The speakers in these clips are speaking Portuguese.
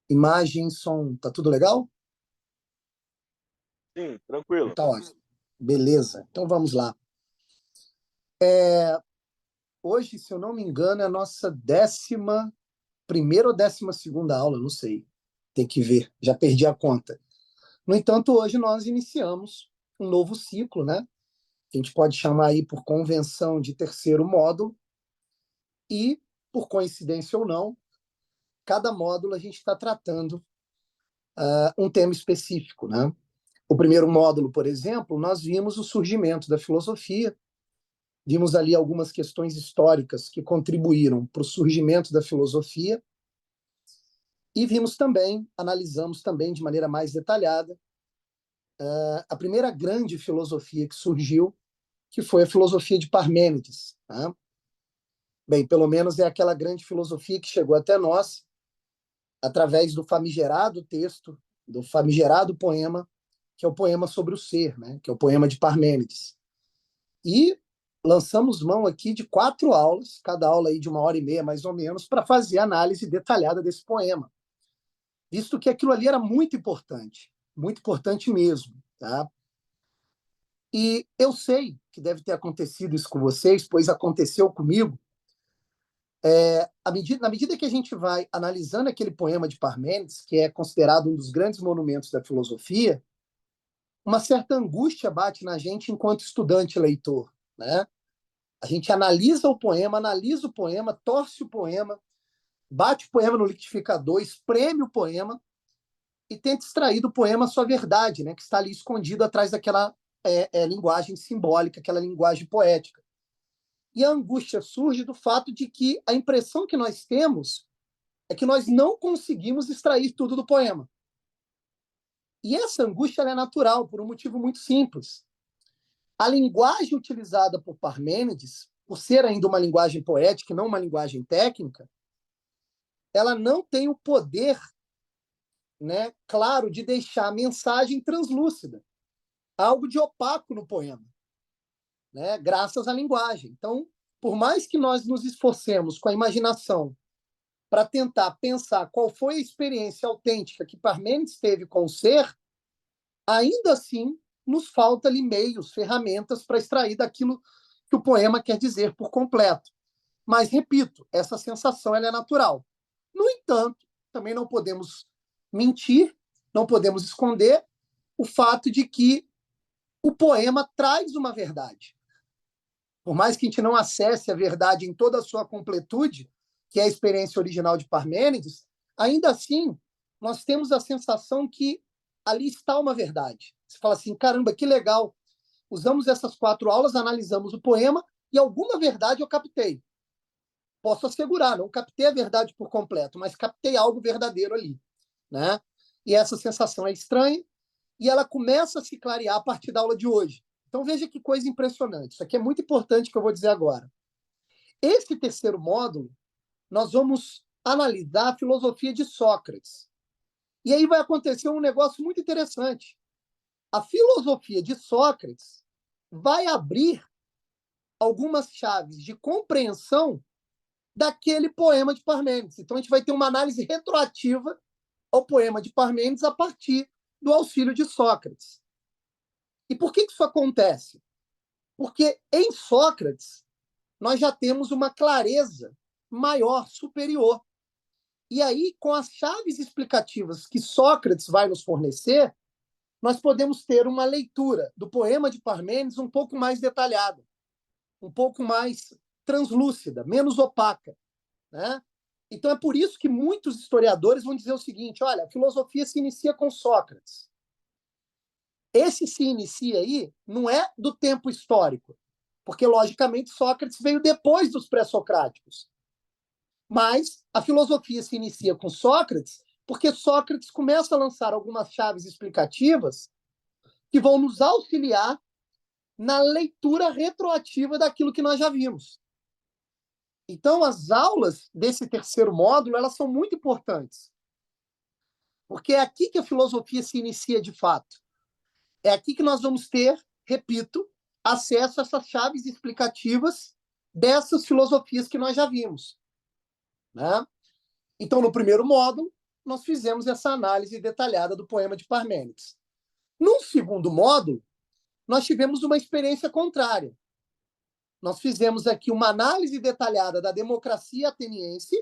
Imagem, som, tá tudo legal? Sim, tranquilo. Tá ótimo. Beleza, então vamos lá. Hoje, se eu não me engano, é a nossa 11ª ou 12ª aula, não sei. Tem que ver, já perdi a conta. No entanto, hoje nós iniciamos um novo ciclo, né? A gente pode chamar aí por convenção de terceiro módulo e, por coincidência ou não, cada módulo a gente está tratando um tema específico, né? O primeiro módulo, por exemplo, nós vimos o surgimento da filosofia, vimos ali algumas questões históricas que contribuíram para o surgimento da filosofia e vimos também, analisamos também de maneira mais detalhada a primeira grande filosofia que surgiu, que foi a filosofia de Parmênides, né? Bem, pelo menos é aquela grande filosofia que chegou até nós através do famigerado texto, do famigerado poema, que é o poema sobre o ser, né? Que é o poema de Parmênides. E lançamos mão aqui de 4 aulas, cada aula aí de 1h30 mais ou menos, para fazer a análise detalhada desse poema, visto que aquilo ali era muito importante mesmo, tá? E eu sei que deve ter acontecido isso com vocês, pois aconteceu comigo. Na medida que a gente vai analisando aquele poema de Parmênides, que é considerado um dos grandes monumentos da filosofia, uma certa angústia bate na gente enquanto estudante leitor, né? A gente analisa o poema, torce o poema, bate o poema no liquidificador, espreme o poema e tenta extrair do poema a sua verdade, né, que está ali escondido atrás daquela linguagem simbólica, aquela linguagem poética. E a angústia surge do fato de que a impressão que nós temos é que nós não conseguimos extrair tudo do poema. E essa angústia é natural, por um motivo muito simples. A linguagem utilizada por Parmênides, por ser ainda uma linguagem poética e não uma linguagem técnica, ela não tem o poder, né, claro, de deixar a mensagem translúcida, algo de opaco no poema, né, graças à linguagem. Então, por mais que nós nos esforcemos com a imaginação para tentar pensar qual foi a experiência autêntica que Parmênides teve com o ser, ainda assim nos falta ali meios, ferramentas para extrair daquilo que o poema quer dizer por completo. Mas, repito, essa sensação ela é natural. No entanto, também não podemos mentir, não podemos esconder o fato de que o poema traz uma verdade. Por mais que a gente não acesse a verdade em toda a sua completude, que é a experiência original de Parmênides, ainda assim, nós temos a sensação que ali está uma verdade. Você fala assim, caramba, que legal. Usamos essas 4 aulas, analisamos o poema e alguma verdade eu captei. Posso assegurar, não captei a verdade por completo, mas captei algo verdadeiro ali, né? E essa sensação é estranha e ela começa a se clarear a partir da aula de hoje. Então veja que coisa impressionante. Isso aqui é muito importante que eu vou dizer agora. Esse terceiro módulo, nós vamos analisar a filosofia de Sócrates. E aí vai acontecer um negócio muito interessante. A filosofia de Sócrates vai abrir algumas chaves de compreensão daquele poema de Parmênides. Então a gente vai ter uma análise retroativa ao poema de Parmênides a partir do auxílio de Sócrates. E por que isso acontece? Porque em Sócrates nós já temos uma clareza maior, superior. E aí, com as chaves explicativas que Sócrates vai nos fornecer, nós podemos ter uma leitura do poema de Parmênides um pouco mais detalhada, um pouco mais translúcida, menos opaca, né? Então é por isso que muitos historiadores vão dizer o seguinte, olha, a filosofia se inicia com Sócrates. Esse se inicia aí não é do tempo histórico, porque, logicamente, Sócrates veio depois dos pré-socráticos. Mas a filosofia se inicia com Sócrates porque Sócrates começa a lançar algumas chaves explicativas que vão nos auxiliar na leitura retroativa daquilo que nós já vimos. Então, as aulas desse terceiro módulo, elas são muito importantes, porque é aqui que a filosofia se inicia de fato. É aqui que nós vamos ter, repito, acesso a essas chaves explicativas dessas filosofias que nós já vimos, né? Então, no primeiro módulo, nós fizemos essa análise detalhada do poema de Parmênides. Num segundo módulo, nós tivemos uma experiência contrária. Nós fizemos aqui uma análise detalhada da democracia ateniense,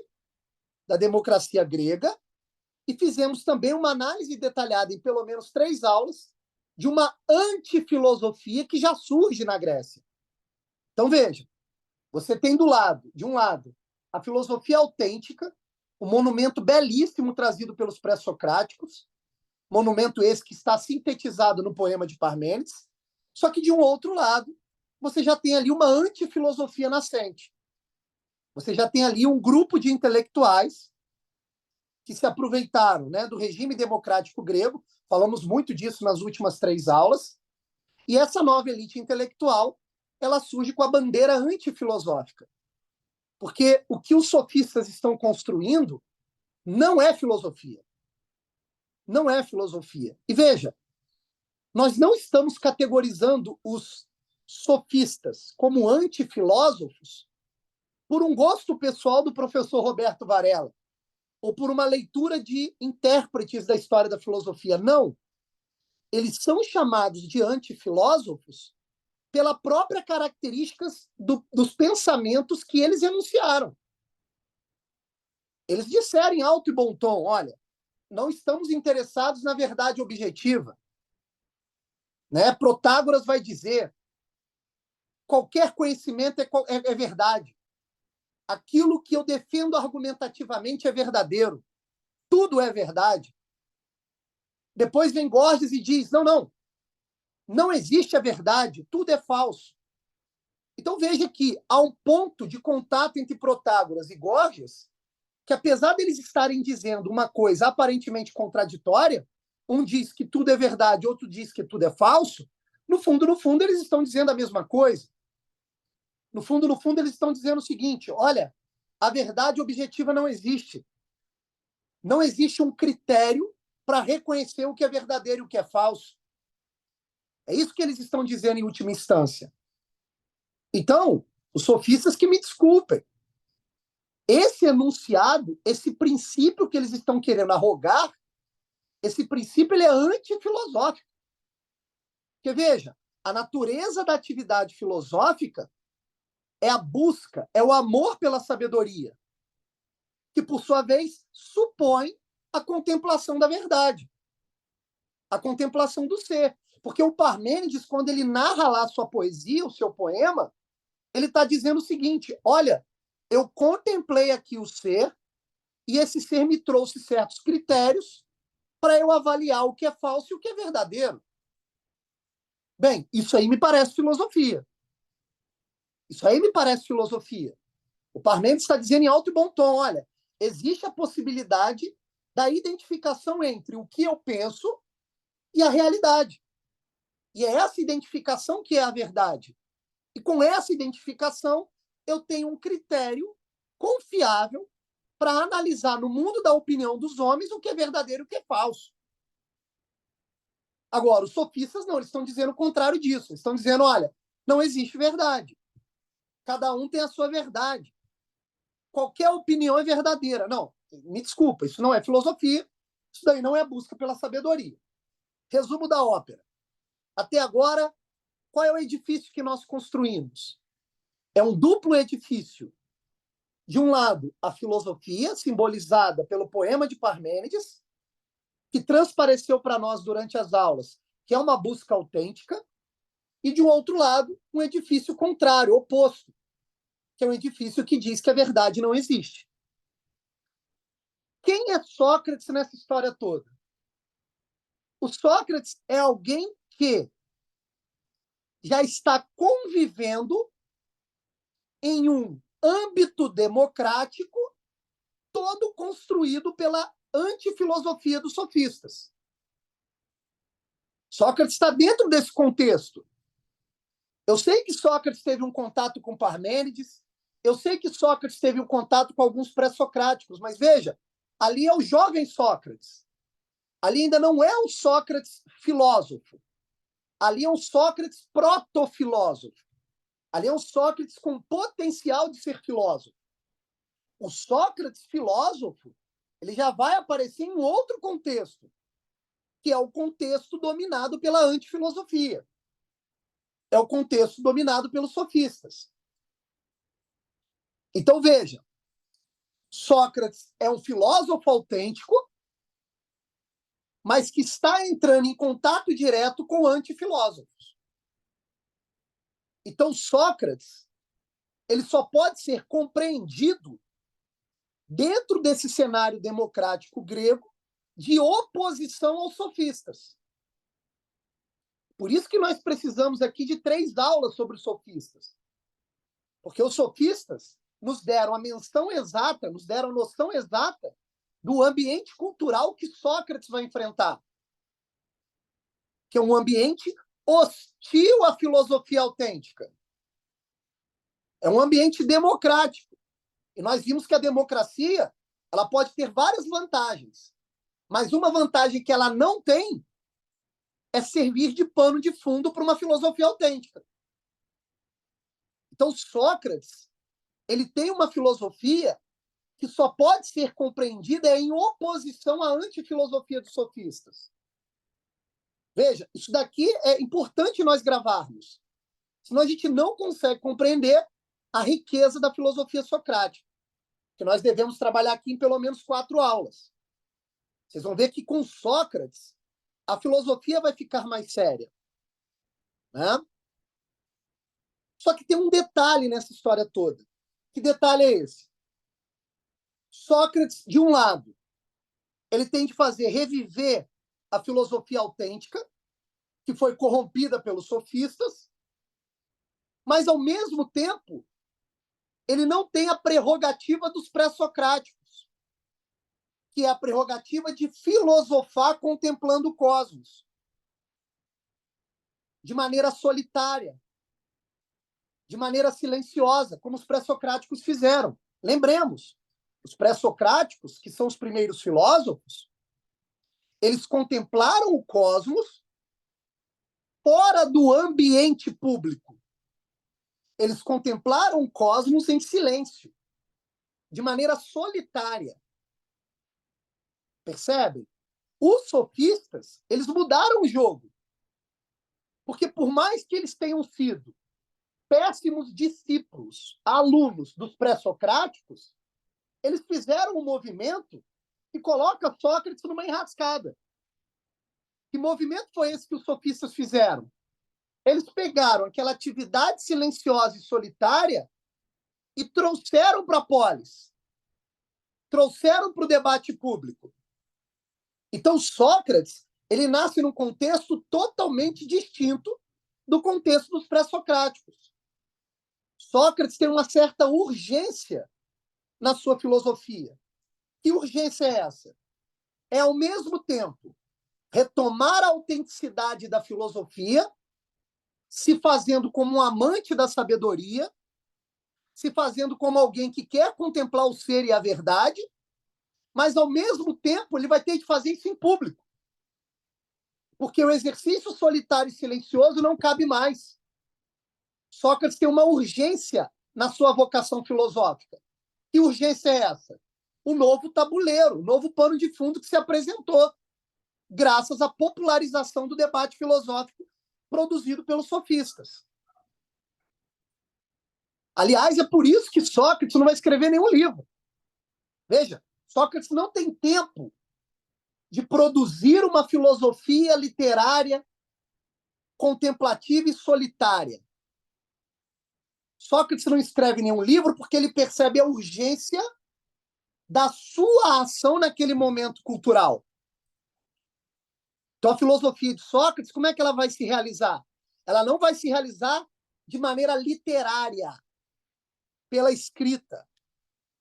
da democracia grega, e fizemos também uma análise detalhada em pelo menos 3 aulas de uma antifilosofia que já surge na Grécia. Então, veja, você tem de um lado, a filosofia autêntica, um monumento belíssimo trazido pelos pré-socráticos, monumento esse que está sintetizado no poema de Parmênides, só que de um outro lado, você já tem ali uma antifilosofia nascente. Você já tem ali um grupo de intelectuais que se aproveitaram, né, do regime democrático grego, falamos muito disso nas últimas 3 aulas, e essa nova elite intelectual, ela surge com a bandeira antifilosófica. Porque o que os sofistas estão construindo não é filosofia. Não é filosofia. E veja, nós não estamos categorizando os sofistas como antifilósofos por um gosto pessoal do professor Roberto Varela, ou por uma leitura de intérpretes da história da filosofia. Não. Eles são chamados de antifilósofos pela própria características dos pensamentos que eles enunciaram. Eles disseram em alto e bom tom, olha, não estamos interessados na verdade objetiva. Né? Protágoras vai dizer, qualquer conhecimento é verdade. Aquilo que eu defendo argumentativamente é verdadeiro. Tudo é verdade. Depois vem Gorgias e diz, não existe a verdade, tudo é falso. Então veja que há um ponto de contato entre Protágoras e Gorgias que, apesar deles estarem dizendo uma coisa aparentemente contraditória, um diz que tudo é verdade, outro diz que tudo é falso, no fundo, eles estão dizendo a mesma coisa. No fundo, eles estão dizendo o seguinte, olha, a verdade objetiva não existe. Não existe um critério para reconhecer o que é verdadeiro e o que é falso. É isso que eles estão dizendo em última instância. Então, os sofistas que me desculpem. Esse enunciado, esse princípio que eles estão querendo arrogar, esse princípio ele é antifilosófico. Porque, veja, a natureza da atividade filosófica é a busca, é o amor pela sabedoria, que, por sua vez, supõe a contemplação da verdade, a contemplação do ser. Porque o Parmênides, quando ele narra lá a sua poesia, o seu poema, ele está dizendo o seguinte, olha, eu contemplei aqui o ser e esse ser me trouxe certos critérios para eu avaliar o que é falso e o que é verdadeiro. Bem, isso aí me parece filosofia. Isso aí me parece filosofia. O Parmênides está dizendo em alto e bom tom, olha, existe a possibilidade da identificação entre o que eu penso e a realidade. E é essa identificação que é a verdade. E com essa identificação, eu tenho um critério confiável para analisar no mundo da opinião dos homens o que é verdadeiro e o que é falso. Agora, os sofistas não, eles estão dizendo o contrário disso. Eles estão dizendo, olha, não existe verdade. Cada um tem a sua verdade. Qualquer opinião é verdadeira. Não, me desculpa, isso não é filosofia, isso daí não é busca pela sabedoria. Resumo da ópera. Até agora, qual é o edifício que nós construímos? É um duplo edifício. De um lado, a filosofia, simbolizada pelo poema de Parmênides, que transpareceu para nós durante as aulas, que é uma busca autêntica, e de um outro lado, um edifício contrário, oposto, que é um edifício que diz que a verdade não existe. Quem é Sócrates nessa história toda? O Sócrates é alguém que já está convivendo em um âmbito democrático todo construído pela antifilosofia dos sofistas. Sócrates está dentro desse contexto. Eu sei que Sócrates teve um contato com Parmênides, eu sei que Sócrates teve um contato com alguns pré-socráticos, mas veja, ali é o jovem Sócrates. Ali ainda não é o Sócrates filósofo. Ali é um Sócrates protofilósofo. Ali é um Sócrates com potencial de ser filósofo. O Sócrates filósofo, ele já vai aparecer em outro contexto, que é o contexto dominado pela antifilosofia. É o contexto dominado pelos sofistas. Então, veja, Sócrates é um filósofo autêntico, mas que está entrando em contato direto com antifilósofos. Então, Sócrates, ele só pode ser compreendido dentro desse cenário democrático grego de oposição aos sofistas. Por isso que nós precisamos aqui de 3 aulas sobre os sofistas. Porque os sofistas nos deram a menção exata, nos deram a noção exata do ambiente cultural que Sócrates vai enfrentar. Que é um ambiente hostil à filosofia autêntica. É um ambiente democrático. E nós vimos que a democracia ela pode ter várias vantagens. Mas uma vantagem que ela não tem é servir de pano de fundo para uma filosofia autêntica. Então, Sócrates, ele tem uma filosofia que só pode ser compreendida em oposição à antifilosofia dos sofistas. Veja, isso daqui é importante nós gravarmos. Senão a gente não consegue compreender a riqueza da filosofia socrática, que nós devemos trabalhar aqui em pelo menos 4 aulas. Vocês vão ver que com Sócrates, a filosofia vai ficar mais séria. Né? Só que tem um detalhe nessa história toda. Que detalhe é esse? Sócrates, de um lado, ele tem de fazer reviver a filosofia autêntica, que foi corrompida pelos sofistas, mas, ao mesmo tempo, ele não tem a prerrogativa dos pré-socráticos, que é a prerrogativa de filosofar contemplando o cosmos, de maneira solitária, de maneira silenciosa, como os pré-socráticos fizeram. Lembremos, os pré-socráticos, que são os primeiros filósofos, eles contemplaram o cosmos fora do ambiente público. Eles contemplaram o cosmos em silêncio, de maneira solitária. Percebem? Os sofistas, eles mudaram o jogo. Porque por mais que eles tenham sido péssimos discípulos, alunos dos pré-socráticos, eles fizeram um movimento que coloca Sócrates numa enrascada. Que movimento foi esse que os sofistas fizeram? Eles pegaram aquela atividade silenciosa e solitária e trouxeram para a polis. Trouxeram para o debate público. Então, Sócrates, ele nasce num contexto totalmente distinto do contexto dos pré-socráticos. Sócrates tem uma certa urgência na sua filosofia. Que urgência é essa? É, ao mesmo tempo, retomar a autenticidade da filosofia, se fazendo como um amante da sabedoria, se fazendo como alguém que quer contemplar o ser e a verdade, mas, ao mesmo tempo, ele vai ter de fazer isso em público. Porque o exercício solitário e silencioso não cabe mais. Sócrates tem uma urgência na sua vocação filosófica. Que urgência é essa? O novo tabuleiro, o novo pano de fundo que se apresentou, graças à popularização do debate filosófico produzido pelos sofistas. Aliás, é por isso que Sócrates não vai escrever nenhum livro. Veja, Sócrates não tem tempo de produzir uma filosofia literária contemplativa e solitária. Sócrates não escreve nenhum livro porque ele percebe a urgência da sua ação naquele momento cultural. Então, a filosofia de Sócrates, como é que ela vai se realizar? Ela não vai se realizar de maneira literária, pela escrita.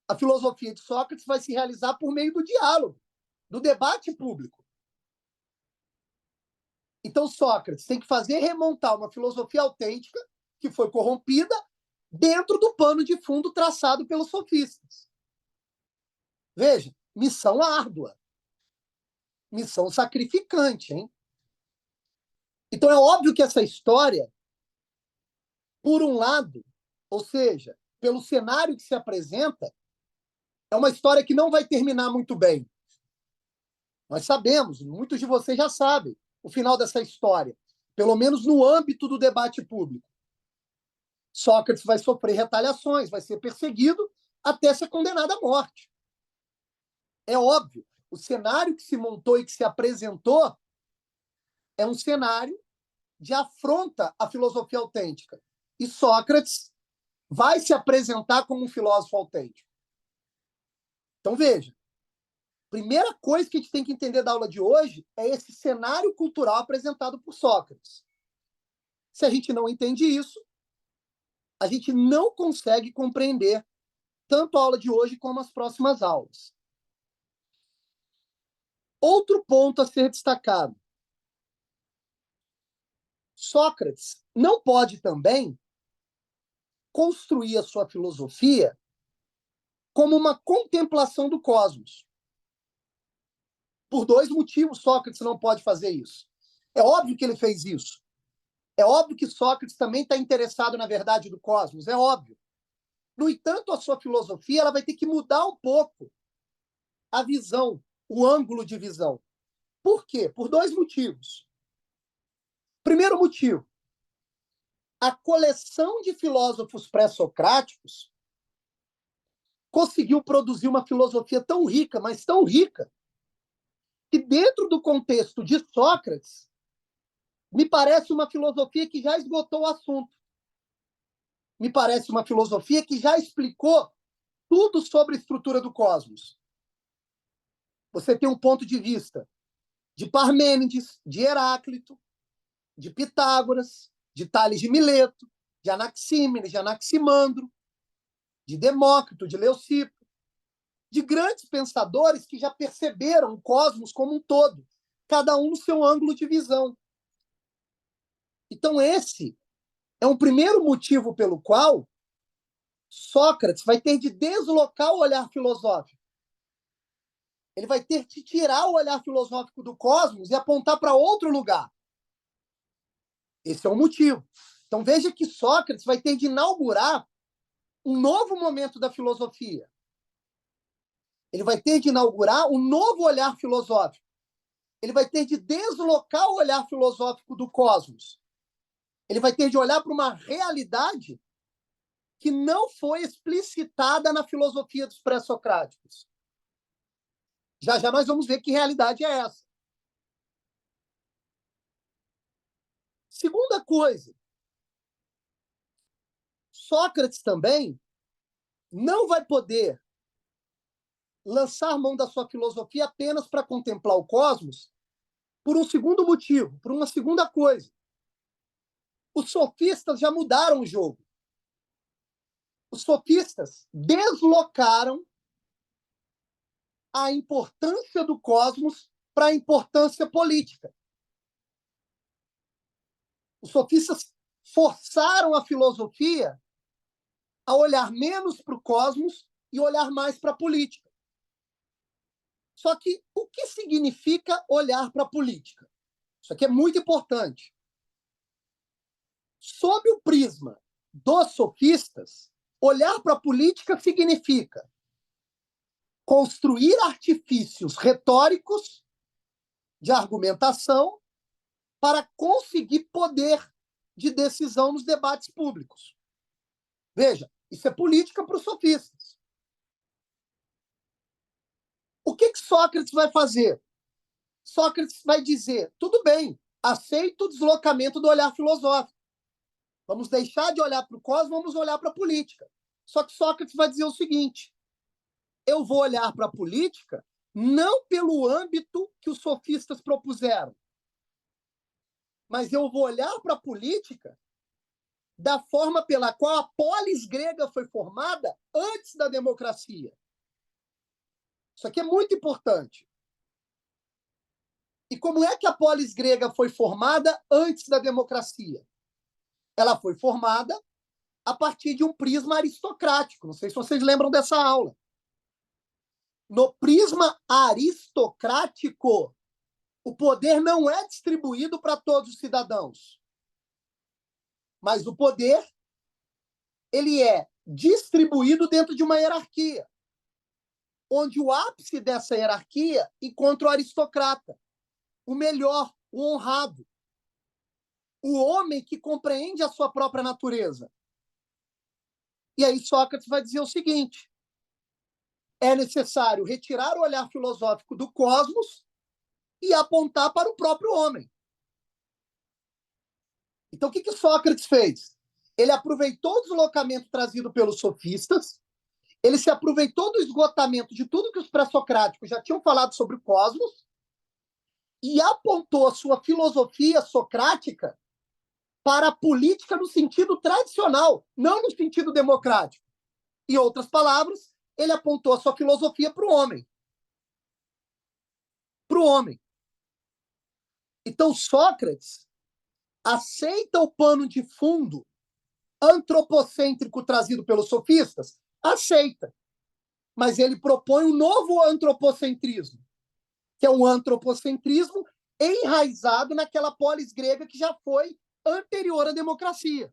A filosofia de Sócrates vai se realizar por meio do diálogo, do debate público. Então, Sócrates tem que fazer remontar uma filosofia autêntica que foi corrompida dentro do pano de fundo traçado pelos sofistas. Veja, missão árdua. Missão sacrificante, hein? Então, é óbvio que essa história, por um lado, ou seja, pelo cenário que se apresenta, é uma história que não vai terminar muito bem. Nós sabemos, muitos de vocês já sabem o final dessa história, pelo menos no âmbito do debate público. Sócrates vai sofrer retaliações, vai ser perseguido até ser condenado à morte. É óbvio, o cenário que se montou e que se apresentou é um cenário de afronta à filosofia autêntica. E Sócrates vai se apresentar como um filósofo autêntico. Então, veja, primeira coisa que a gente tem que entender da aula de hoje é esse cenário cultural apresentado por Sócrates. Se a gente não entende isso, a gente não consegue compreender tanto a aula de hoje como as próximas aulas. Outro ponto a ser destacado. Sócrates não pode também construir a sua filosofia como uma contemplação do cosmos. Por dois motivos, Sócrates não pode fazer isso. É óbvio que ele fez isso. É óbvio que Sócrates também está interessado na verdade do cosmos, é óbvio. No entanto, a sua filosofia ela vai ter que mudar um pouco a visão, o ângulo de visão. Por quê? Por dois motivos. Primeiro motivo, a coleção de filósofos pré-socráticos conseguiu produzir uma filosofia tão rica, mas tão rica, que dentro do contexto de Sócrates, me parece uma filosofia que já esgotou o assunto. Me parece uma filosofia que já explicou tudo sobre a estrutura do cosmos. Você tem um ponto de vista de Parmênides, de Heráclito, de Pitágoras, de Tales de Mileto, de Anaxímenes, de Anaximandro, de Demócrito, de Leucipo, de grandes pensadores que já perceberam o cosmos como um todo, cada um no seu ângulo de visão. Então, esse é um primeiro motivo pelo qual Sócrates vai ter de deslocar o olhar filosófico. Ele vai ter de tirar o olhar filosófico do cosmos e apontar para outro lugar. Esse é o motivo. Então, veja que Sócrates vai ter de inaugurar um novo momento da filosofia. Ele vai ter de inaugurar um novo olhar filosófico. Ele vai ter de deslocar o olhar filosófico do cosmos. Ele vai ter de olhar para uma realidade que não foi explicitada na filosofia dos pré-socráticos. Já já nós vamos ver que realidade é essa. Segunda coisa, Sócrates também não vai poder lançar mão da sua filosofia apenas para contemplar o cosmos por um segundo motivo, por uma segunda coisa. Os sofistas já mudaram o jogo. Os sofistas deslocaram a importância do cosmos para a importância política. Os sofistas forçaram a filosofia a olhar menos para o cosmos e olhar mais para a política. Só que o que significa olhar para a política? Isso aqui é muito importante. Sob o prisma dos sofistas, olhar para a política significa construir artifícios retóricos de argumentação para conseguir poder de decisão nos debates públicos. Veja, isso é política para os sofistas. O que Sócrates vai fazer? Sócrates vai dizer, tudo bem, aceito o deslocamento do olhar filosófico. Vamos deixar de olhar para o cosmos, vamos olhar para a política. Só que Sócrates vai dizer o seguinte, eu vou olhar para a política não pelo âmbito que os sofistas propuseram, mas eu vou olhar para a política da forma pela qual a polis grega foi formada antes da democracia. Isso aqui é muito importante. E como é que a polis grega foi formada antes da democracia? Ela foi formada a partir de um prisma aristocrático. Não sei se vocês lembram dessa aula. No prisma aristocrático, o poder não é distribuído para todos os cidadãos. Mas o poder ele é distribuído dentro de uma hierarquia. onde o ápice dessa hierarquia encontra o aristocrata, o melhor, o honrado, o homem que compreende a sua própria natureza. E aí Sócrates vai dizer o seguinte: é necessário retirar o olhar filosófico do cosmos e apontar para o próprio homem. Então, o que Sócrates fez? Ele aproveitou o deslocamento trazido pelos sofistas, ele se aproveitou do esgotamento de tudo que os pré-socráticos já tinham falado sobre o cosmos e apontou a sua filosofia socrática para a política no sentido tradicional, não no sentido democrático. Em outras palavras, ele apontou a sua filosofia para o homem. Para o homem. Então, Sócrates aceita o pano de fundo antropocêntrico trazido pelos sofistas? Aceita. Mas ele propõe um novo antropocentrismo, que é um antropocentrismo enraizado naquela polis grega que já foi anterior à democracia.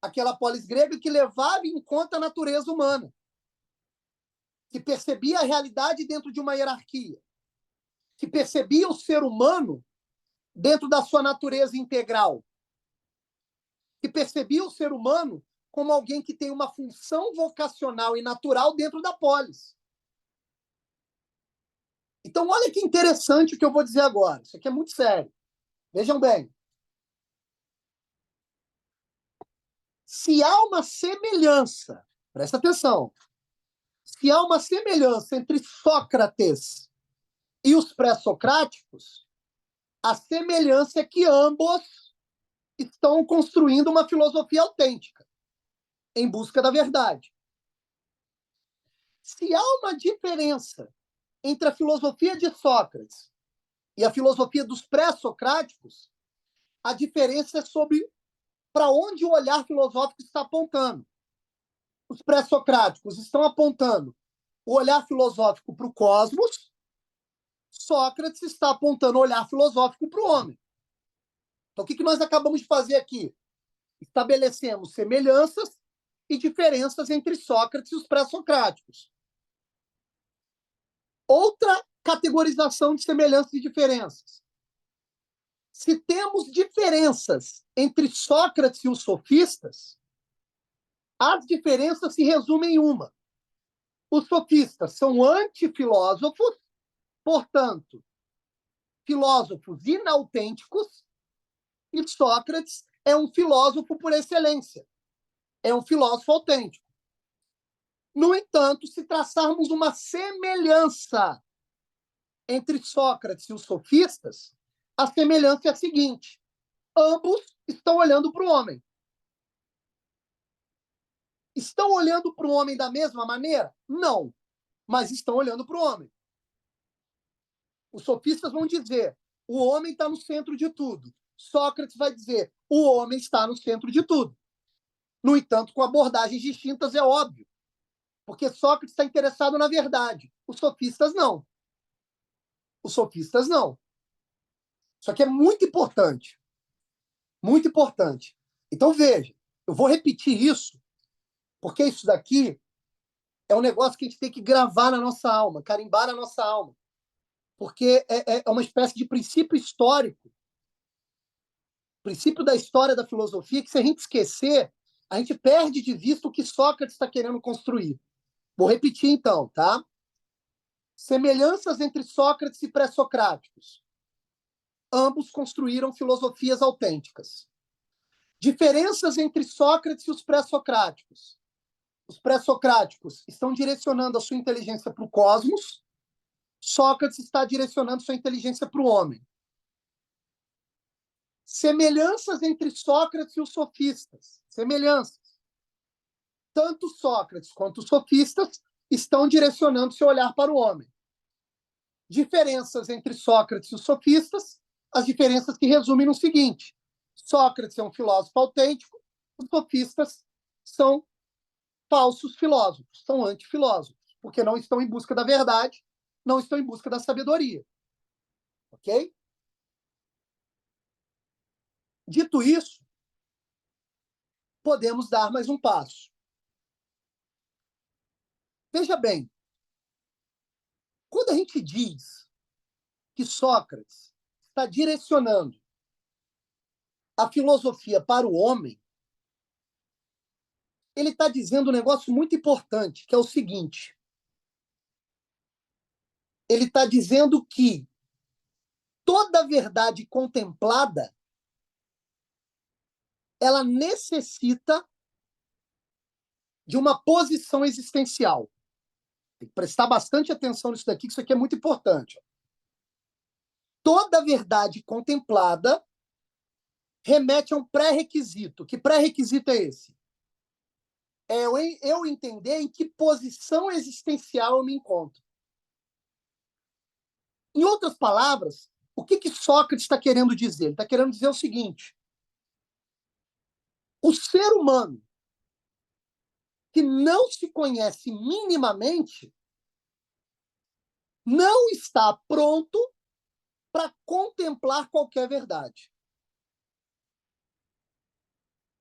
Aquela polis grega que levava em conta a natureza humana, que percebia a realidade dentro de uma hierarquia, que percebia o ser humano dentro da sua natureza integral, que percebia o ser humano como alguém que tem uma função vocacional e natural dentro da polis. Então, olha que interessante o que eu vou dizer agora. Isso aqui é muito sério. Vejam bem. Se há uma semelhança, presta atenção, se há uma semelhança entre Sócrates e os pré-socráticos, a semelhança é que ambos estão construindo uma filosofia autêntica, em busca da verdade. Se há uma diferença entre a filosofia de Sócrates e a filosofia dos pré-socráticos, a diferença é sobre para onde o olhar filosófico está apontando. Os pré-socráticos estão apontando o olhar filosófico para o cosmos, Sócrates está apontando o olhar filosófico para o homem. Então, o que nós acabamos de fazer aqui? Estabelecemos semelhanças e diferenças entre Sócrates e os pré-socráticos. Outra categorização de semelhanças e diferenças. Se temos diferenças entre Sócrates e os sofistas, as diferenças se resumem em uma. Os sofistas são antifilósofos, portanto, filósofos inautênticos, e Sócrates é um filósofo por excelência. É um filósofo autêntico. No entanto, se traçarmos uma semelhança entre Sócrates e os sofistas, a semelhança é a seguinte: ambos estão olhando para o homem. Estão olhando para o homem da mesma maneira? Não, mas estão olhando para o homem. Os sofistas vão dizer: o homem está no centro de tudo. Sócrates vai dizer: o homem está no centro de tudo. No entanto, com abordagens distintas, é óbvio. Porque Sócrates está interessado na verdade. Os sofistas não. Os sofistas não. Isso aqui é muito importante. Muito importante. Então, veja, eu vou repetir isso, porque isso daqui é um negócio que a gente tem que gravar na nossa alma, carimbar na nossa alma. Porque é uma espécie de princípio histórico, princípio da história da filosofia, que se a gente esquecer, a gente perde de vista o que Sócrates está querendo construir. Vou repetir então, tá? Semelhanças entre Sócrates e pré-socráticos. Ambos construíram filosofias autênticas. Diferenças entre Sócrates e os pré-socráticos. Os pré-socráticos estão direcionando a sua inteligência para o cosmos, Sócrates está direcionando sua inteligência para o homem. Semelhanças entre Sócrates e os sofistas. Semelhanças. Tanto Sócrates quanto os sofistas estão direcionando seu olhar para o homem. Diferenças entre Sócrates e os sofistas, as diferenças que resumem no seguinte: Sócrates é um filósofo autêntico, os sofistas são falsos filósofos, são antifilósofos, porque não estão em busca da verdade, não estão em busca da sabedoria. Ok? Dito isso, podemos dar mais um passo. Veja bem, quando a gente diz que Sócrates está direcionando a filosofia para o homem, ele está dizendo um negócio muito importante, que é o seguinte: ele está dizendo que toda verdade contemplada ela necessita de uma posição existencial. Tem que prestar bastante atenção nisso daqui, que isso aqui é muito importante. Toda verdade contemplada remete a um pré-requisito. Que pré-requisito é esse? É eu entender em que posição existencial eu me encontro. Em outras palavras, o que Sócrates está querendo dizer? Ele está querendo dizer o seguinte: o ser humano que não se conhece minimamente não está pronto para contemplar qualquer verdade.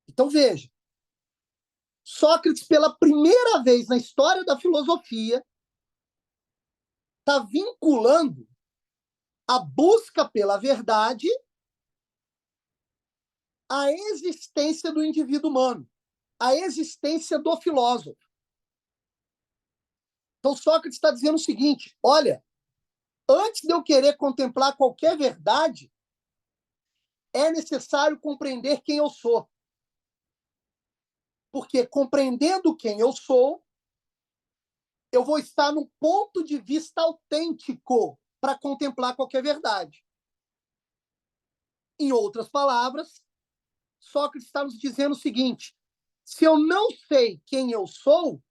Então, veja, Sócrates, pela primeira vez na história da filosofia, está vinculando a busca pela verdade à existência do indivíduo humano, à existência do filósofo. Então, Sócrates está dizendo o seguinte: olha, antes de eu querer contemplar qualquer verdade, é necessário compreender quem eu sou. Porque compreendendo quem eu sou, eu vou estar num ponto de vista autêntico para contemplar qualquer verdade. Em outras palavras, Sócrates está nos dizendo o seguinte: se eu não sei quem eu sou,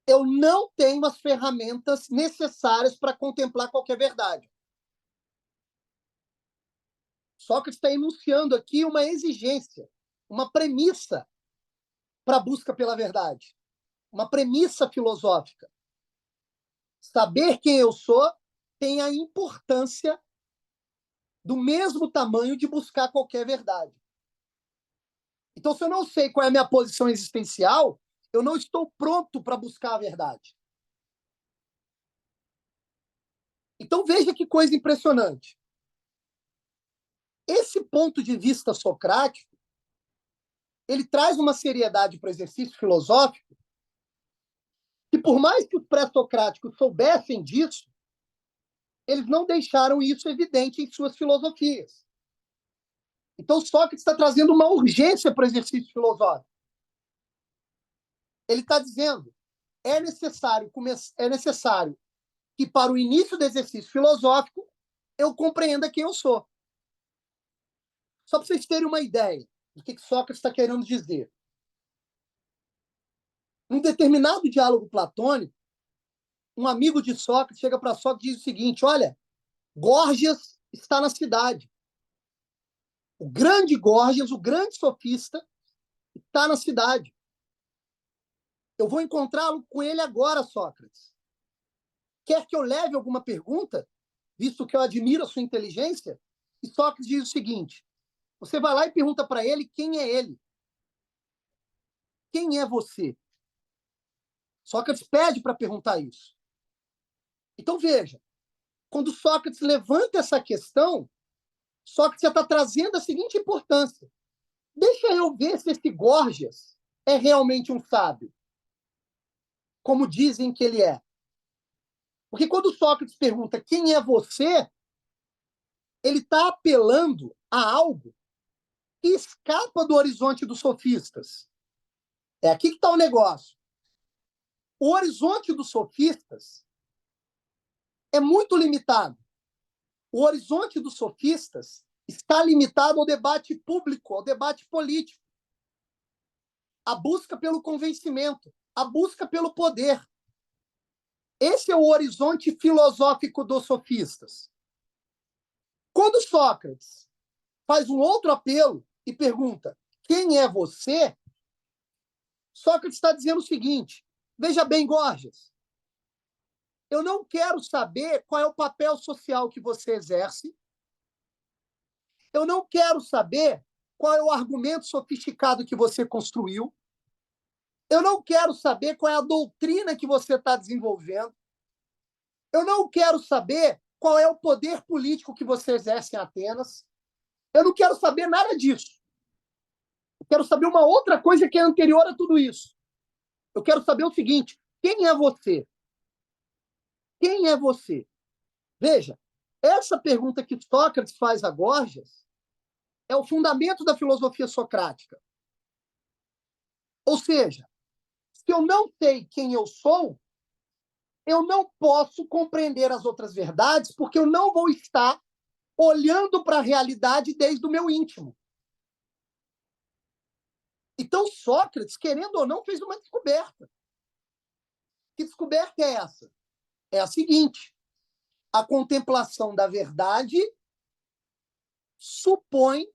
eu não tenho as ferramentas necessárias para contemplar qualquer verdade. Sócrates está enunciando aqui uma exigência, uma premissa para a busca pela verdade, uma premissa filosófica. Saber quem eu sou tem a importância do mesmo tamanho de buscar qualquer verdade. Então, se eu não sei qual é a minha posição existencial, eu não estou pronto para buscar a verdade. Então, veja que coisa impressionante. Esse ponto de vista socrático, ele traz uma seriedade para o exercício filosófico que, por mais que os pré-socráticos soubessem disso, eles não deixaram isso evidente em suas filosofias. Então, Sócrates está trazendo uma urgência para o exercício filosófico. Ele está dizendo: é necessário que, para o início do exercício filosófico, eu compreenda quem eu sou. Só para vocês terem uma ideia do que Sócrates está querendo dizer. Num determinado diálogo platônico, um amigo de Sócrates chega para Sócrates e diz o seguinte: olha, Górgias está na cidade. O grande Górgias, o grande sofista, está na cidade. Eu vou encontrá-lo com ele agora, Sócrates. Quer que eu leve alguma pergunta, visto que eu admiro a sua inteligência? E Sócrates diz o seguinte: você vai lá e pergunta para ele quem é ele. Quem é você? Sócrates pede para perguntar isso. Então, veja, quando Sócrates levanta essa questão, Sócrates já está trazendo a seguinte importância: deixa eu ver se esse Górgias é realmente um sábio, como dizem que ele é. Porque quando Sócrates pergunta quem é você, ele está apelando a algo que escapa do horizonte dos sofistas. É aqui que está o negócio. O horizonte dos sofistas é muito limitado. O horizonte dos sofistas está limitado ao debate público, ao debate político, à busca pelo convencimento, à busca pelo poder. Esse é o horizonte filosófico dos sofistas. Quando Sócrates faz um outro apelo e pergunta quem é você, Sócrates está dizendo o seguinte: veja bem, Górgias, eu não quero saber qual é o papel social que você exerce, eu não quero saber qual é o argumento sofisticado que você construiu, eu não quero saber qual é a doutrina que você está desenvolvendo, Eu não quero saber qual é o poder político que você exerce em Atenas. Eu não quero saber nada disso. Eu quero saber uma outra coisa que é anterior a tudo isso. Eu quero saber o seguinte: quem é você? Quem é você? Veja, essa pergunta que Sócrates faz a Gorgias é o fundamento da filosofia socrática. Ou seja, se eu não sei quem eu sou, eu não posso compreender as outras verdades, porque eu não vou estar olhando para a realidade desde o meu íntimo. Então, Sócrates, querendo ou não, fez uma descoberta. Que descoberta é essa? É a seguinte: a contemplação da verdade supõe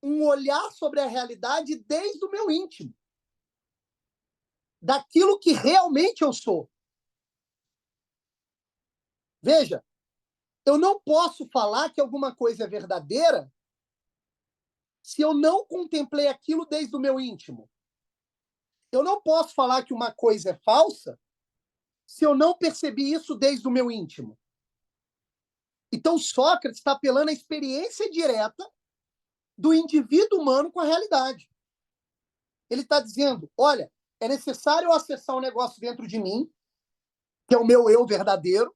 um olhar sobre a realidade desde o meu íntimo, daquilo que realmente eu sou. Veja, eu não posso falar que alguma coisa é verdadeira se eu não contemplei aquilo desde o meu íntimo. Eu não posso falar que uma coisa é falsa se eu não percebi isso desde o meu íntimo. Então, Sócrates está apelando à experiência direta do indivíduo humano com a realidade. Ele está dizendo, olha, é necessário acessar um negócio dentro de mim, que é o meu eu verdadeiro,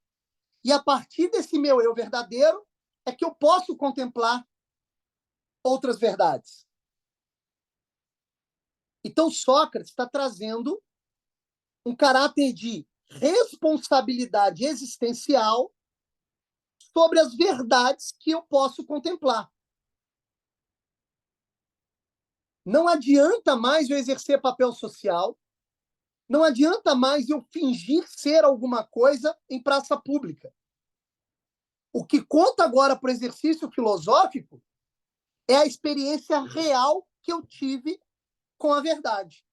e a partir desse meu eu verdadeiro é que eu posso contemplar outras verdades. Então, Sócrates está trazendo um caráter de responsabilidade existencial sobre as verdades que eu posso contemplar. Não adianta mais eu exercer papel social, não adianta mais eu fingir ser alguma coisa em praça pública. O que conta agora para o exercício filosófico é a experiência real que eu tive com a verdade.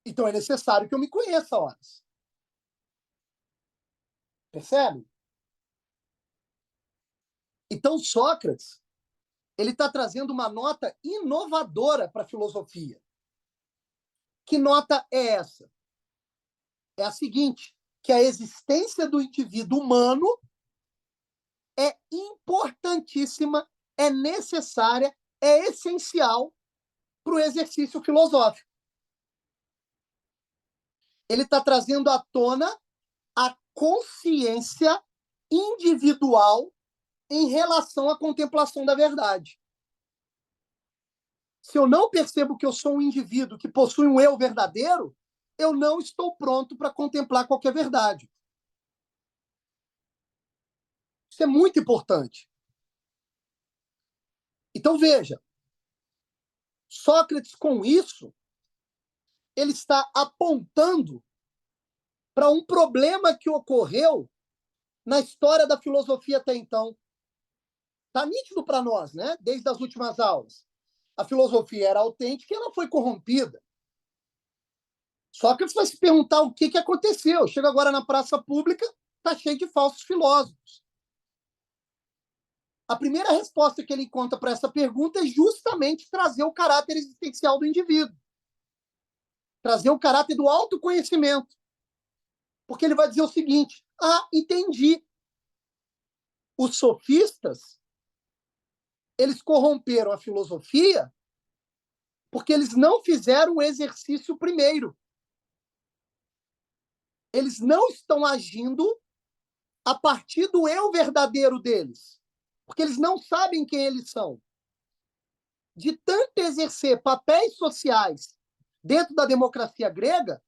Então é necessário que eu me conheça, horas. Percebe? Então Sócrates, ele está trazendo uma nota inovadora para a filosofia. Que nota é essa? É a seguinte, que a existência do indivíduo humano é importantíssima, é necessária, é essencial para o exercício filosófico. Ele está trazendo à tona a consciência individual em relação à contemplação da verdade. Se eu não percebo que eu sou um indivíduo que possui um eu verdadeiro, eu não estou pronto para contemplar qualquer verdade. Isso é muito importante. Então, veja, Sócrates, com isso, ele está apontando para um problema que ocorreu na história da filosofia até então. Está nítido para nós, né? Desde as últimas aulas. A filosofia era autêntica e ela foi corrompida. Sócrates vai se perguntar o que aconteceu. Chega agora na praça pública, está cheio de falsos filósofos. A primeira resposta que ele encontra para essa pergunta é justamente trazer o caráter existencial do indivíduo. Trazer o caráter do autoconhecimento. Porque ele vai dizer o seguinte: entendi. Os sofistas, eles corromperam a filosofia porque eles não fizeram o exercício primeiro. Eles não estão agindo a partir do eu verdadeiro deles, porque eles não sabem quem eles são. De tanto exercer papéis sociais dentro da democracia grega,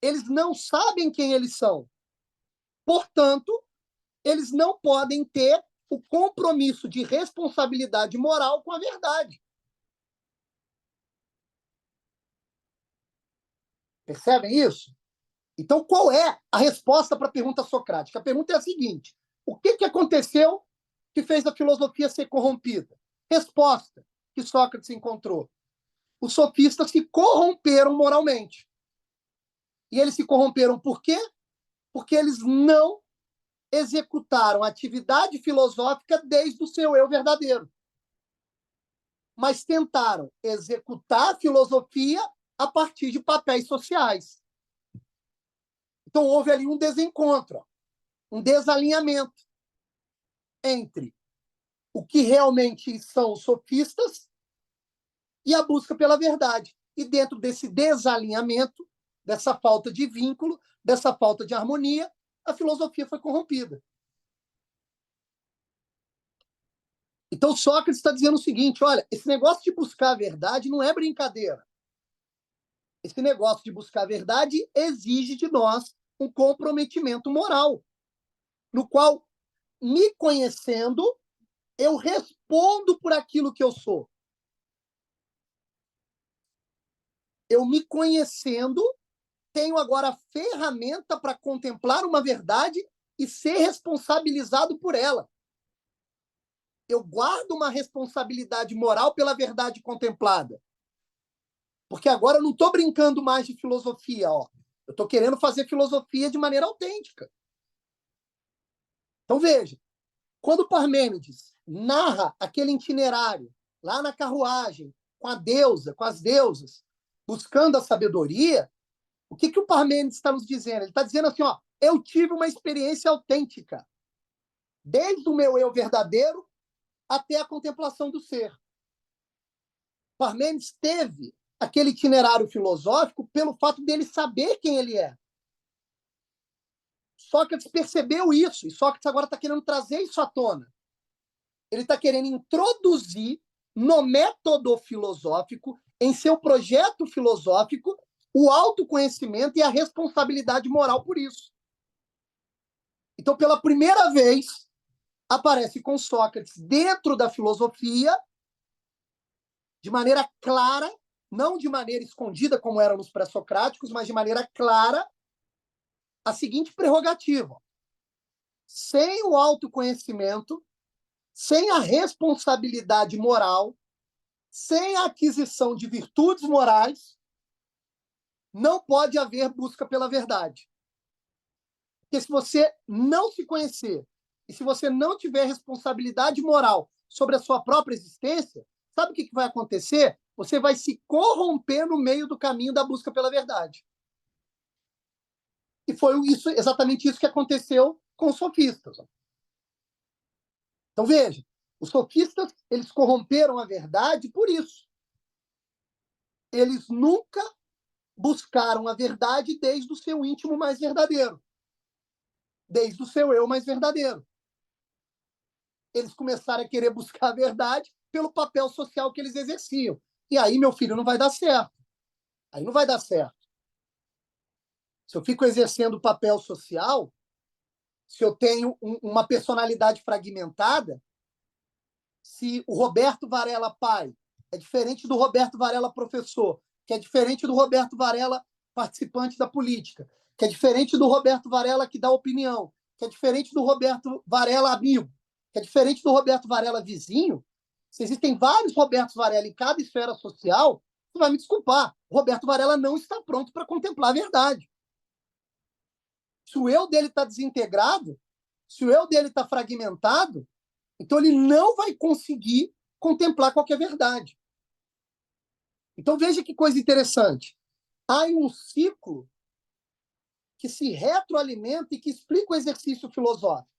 eles não sabem quem eles são. Portanto, eles não podem ter o compromisso de responsabilidade moral com a verdade. Percebem isso? Então, qual é a resposta para a pergunta socrática? A pergunta é a seguinte: o que aconteceu que fez a filosofia ser corrompida? Resposta que Sócrates encontrou: os sofistas se corromperam moralmente. E eles se corromperam por quê? Porque eles não executaram atividade filosófica desde o seu eu verdadeiro, mas tentaram executar a filosofia a partir de papéis sociais. Então, houve ali um desencontro, ó, um desalinhamento entre o que realmente são os sofistas e a busca pela verdade. E dentro desse desalinhamento, dessa falta de vínculo, dessa falta de harmonia, a filosofia foi corrompida. Então, Sócrates está dizendo o seguinte, olha, esse negócio de buscar a verdade não é brincadeira. Esse negócio de buscar a verdade exige de nós um comprometimento moral, no qual, me conhecendo, eu respondo por aquilo que eu sou. Eu, me conhecendo, tenho agora a ferramenta para contemplar uma verdade e ser responsabilizado por ela. Eu guardo uma responsabilidade moral pela verdade contemplada. Porque agora eu não estou brincando mais de filosofia, ó. Eu estou querendo fazer filosofia de maneira autêntica. Então, veja, quando Parmênides narra aquele itinerário lá na carruagem, com a deusa, com as deusas, buscando a sabedoria, o que o Parmênides está nos dizendo? Ele está dizendo assim, ó, eu tive uma experiência autêntica, desde o meu eu verdadeiro até a contemplação do ser. Parmênides teve aquele itinerário filosófico pelo fato dele saber quem ele é. Sócrates percebeu isso, e Sócrates agora está querendo trazer isso à tona. Ele está querendo introduzir no método filosófico, em seu projeto filosófico, o autoconhecimento e a responsabilidade moral por isso. Então, pela primeira vez, aparece com Sócrates dentro da filosofia, de maneira clara, não de maneira escondida, como eram nos pré-socráticos, mas de maneira clara, a seguinte prerrogativa: sem o autoconhecimento, sem a responsabilidade moral, sem a aquisição de virtudes morais, não pode haver busca pela verdade. Porque se você não se conhecer e se você não tiver responsabilidade moral sobre a sua própria existência, sabe o que vai acontecer? Você vai se corromper no meio do caminho da busca pela verdade. E foi isso, exatamente isso que aconteceu com os sofistas. Então, veja, os sofistas, eles corromperam a verdade por isso. Eles nunca buscaram a verdade desde o seu íntimo mais verdadeiro, desde o seu eu mais verdadeiro. Eles começaram a querer buscar a verdade pelo papel social que eles exerciam. E aí, meu filho, não vai dar certo. Aí não vai dar certo. Se eu fico exercendo o papel social, se eu tenho uma personalidade fragmentada, se o Roberto Varela pai é diferente do Roberto Varela professor, que é diferente do Roberto Varela participante da política, que é diferente do Roberto Varela que dá opinião, que é diferente do Roberto Varela amigo, que é diferente do Roberto Varela vizinho, se existem vários Robertos Varela em cada esfera social, você vai me desculpar, o Roberto Varela não está pronto para contemplar a verdade. Se o eu dele está desintegrado, se o eu dele está fragmentado, então ele não vai conseguir contemplar qualquer verdade. Então veja que coisa interessante. Há um ciclo que se retroalimenta e que explica o exercício filosófico.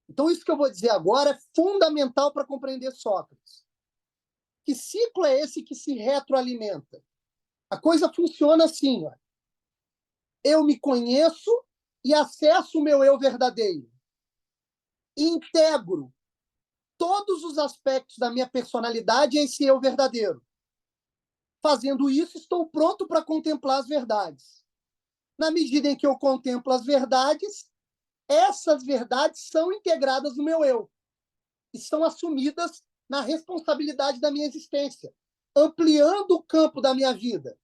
Então isso que eu vou dizer agora é fundamental para compreender Sócrates. Que ciclo é esse que se retroalimenta? A coisa funciona assim, ó. Eu me conheço e acesso o meu eu verdadeiro. Integro todos os aspectos da minha personalidade a esse eu verdadeiro. Fazendo isso, estou pronto para contemplar as verdades. Na medida em que eu contemplo as verdades, essas verdades são integradas no meu eu e são assumidas na responsabilidade da minha existência, ampliando o campo da minha vida.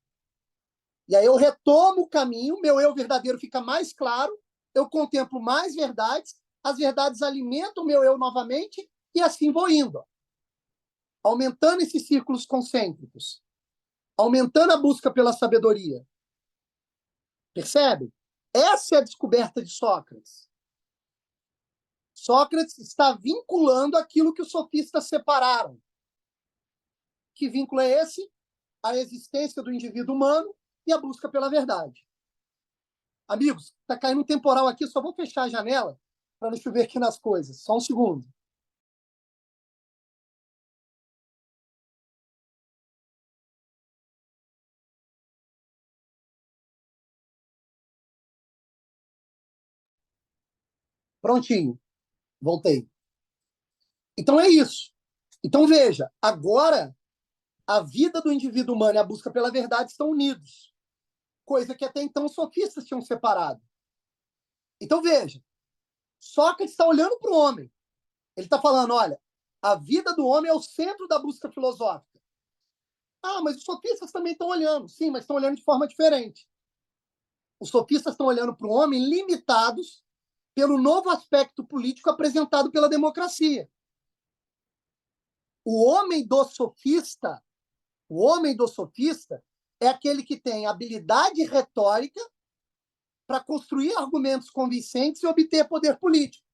E aí eu retomo o caminho, meu eu verdadeiro fica mais claro, eu contemplo mais verdades, as verdades alimentam o meu eu novamente e assim vou indo, aumentando esses círculos concêntricos, aumentando a busca pela sabedoria. Percebe? Essa é a descoberta de Sócrates. Sócrates está vinculando aquilo que os sofistas separaram. Que vínculo é esse? A existência do indivíduo humano e a busca pela verdade. Amigos, está caindo um temporal aqui, só vou fechar a janela para não chover aqui nas coisas. Só um segundo. Prontinho, voltei. Então é isso. Então veja, agora a vida do indivíduo humano e a busca pela verdade estão unidos, coisa que até então os sofistas tinham separado. Então veja, Sócrates está olhando para o homem. Ele está falando, olha, a vida do homem é o centro da busca filosófica. Ah, mas os sofistas também estão olhando. Sim, mas estão olhando de forma diferente. Os sofistas estão olhando para o homem limitados pelo novo aspecto político apresentado pela democracia. O homem do sofista, o homem do sofista é aquele que tem habilidade retórica para construir argumentos convincentes e obter poder político.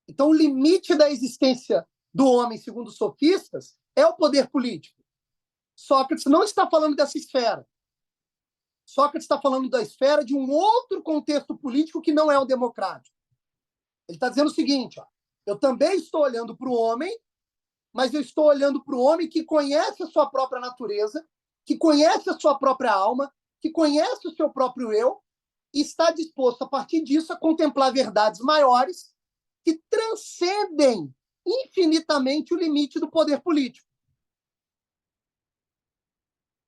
Então, o limite da existência do homem, segundo os sofistas, é o poder político. Sócrates não está falando dessa esfera. Sócrates está falando da esfera de um outro contexto político que não é o democrático. Ele está dizendo o seguinte, ó, eu também estou olhando para o homem, mas eu estou olhando para o homem que conhece a sua própria natureza, que conhece a sua própria alma, que conhece o seu próprio eu, e está disposto, a partir disso, a contemplar verdades maiores que transcendem infinitamente o limite do poder político.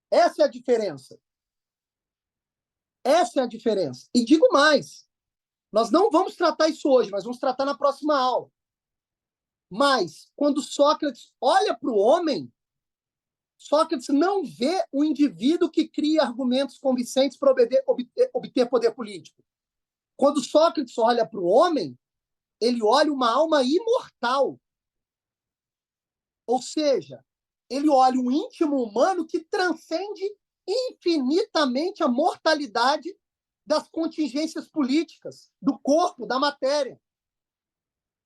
Essa é a diferença. Essa é a diferença. E digo mais, nós não vamos tratar isso hoje, mas vamos tratar na próxima aula. Mas, quando Sócrates olha para o homem, Sócrates não vê o indivíduo que cria argumentos convincentes para obter poder político. Quando Sócrates olha para o homem, ele olha uma alma imortal. Ou seja, ele olha um íntimo humano que transcende infinitamente a mortalidade das contingências políticas, do corpo, da matéria.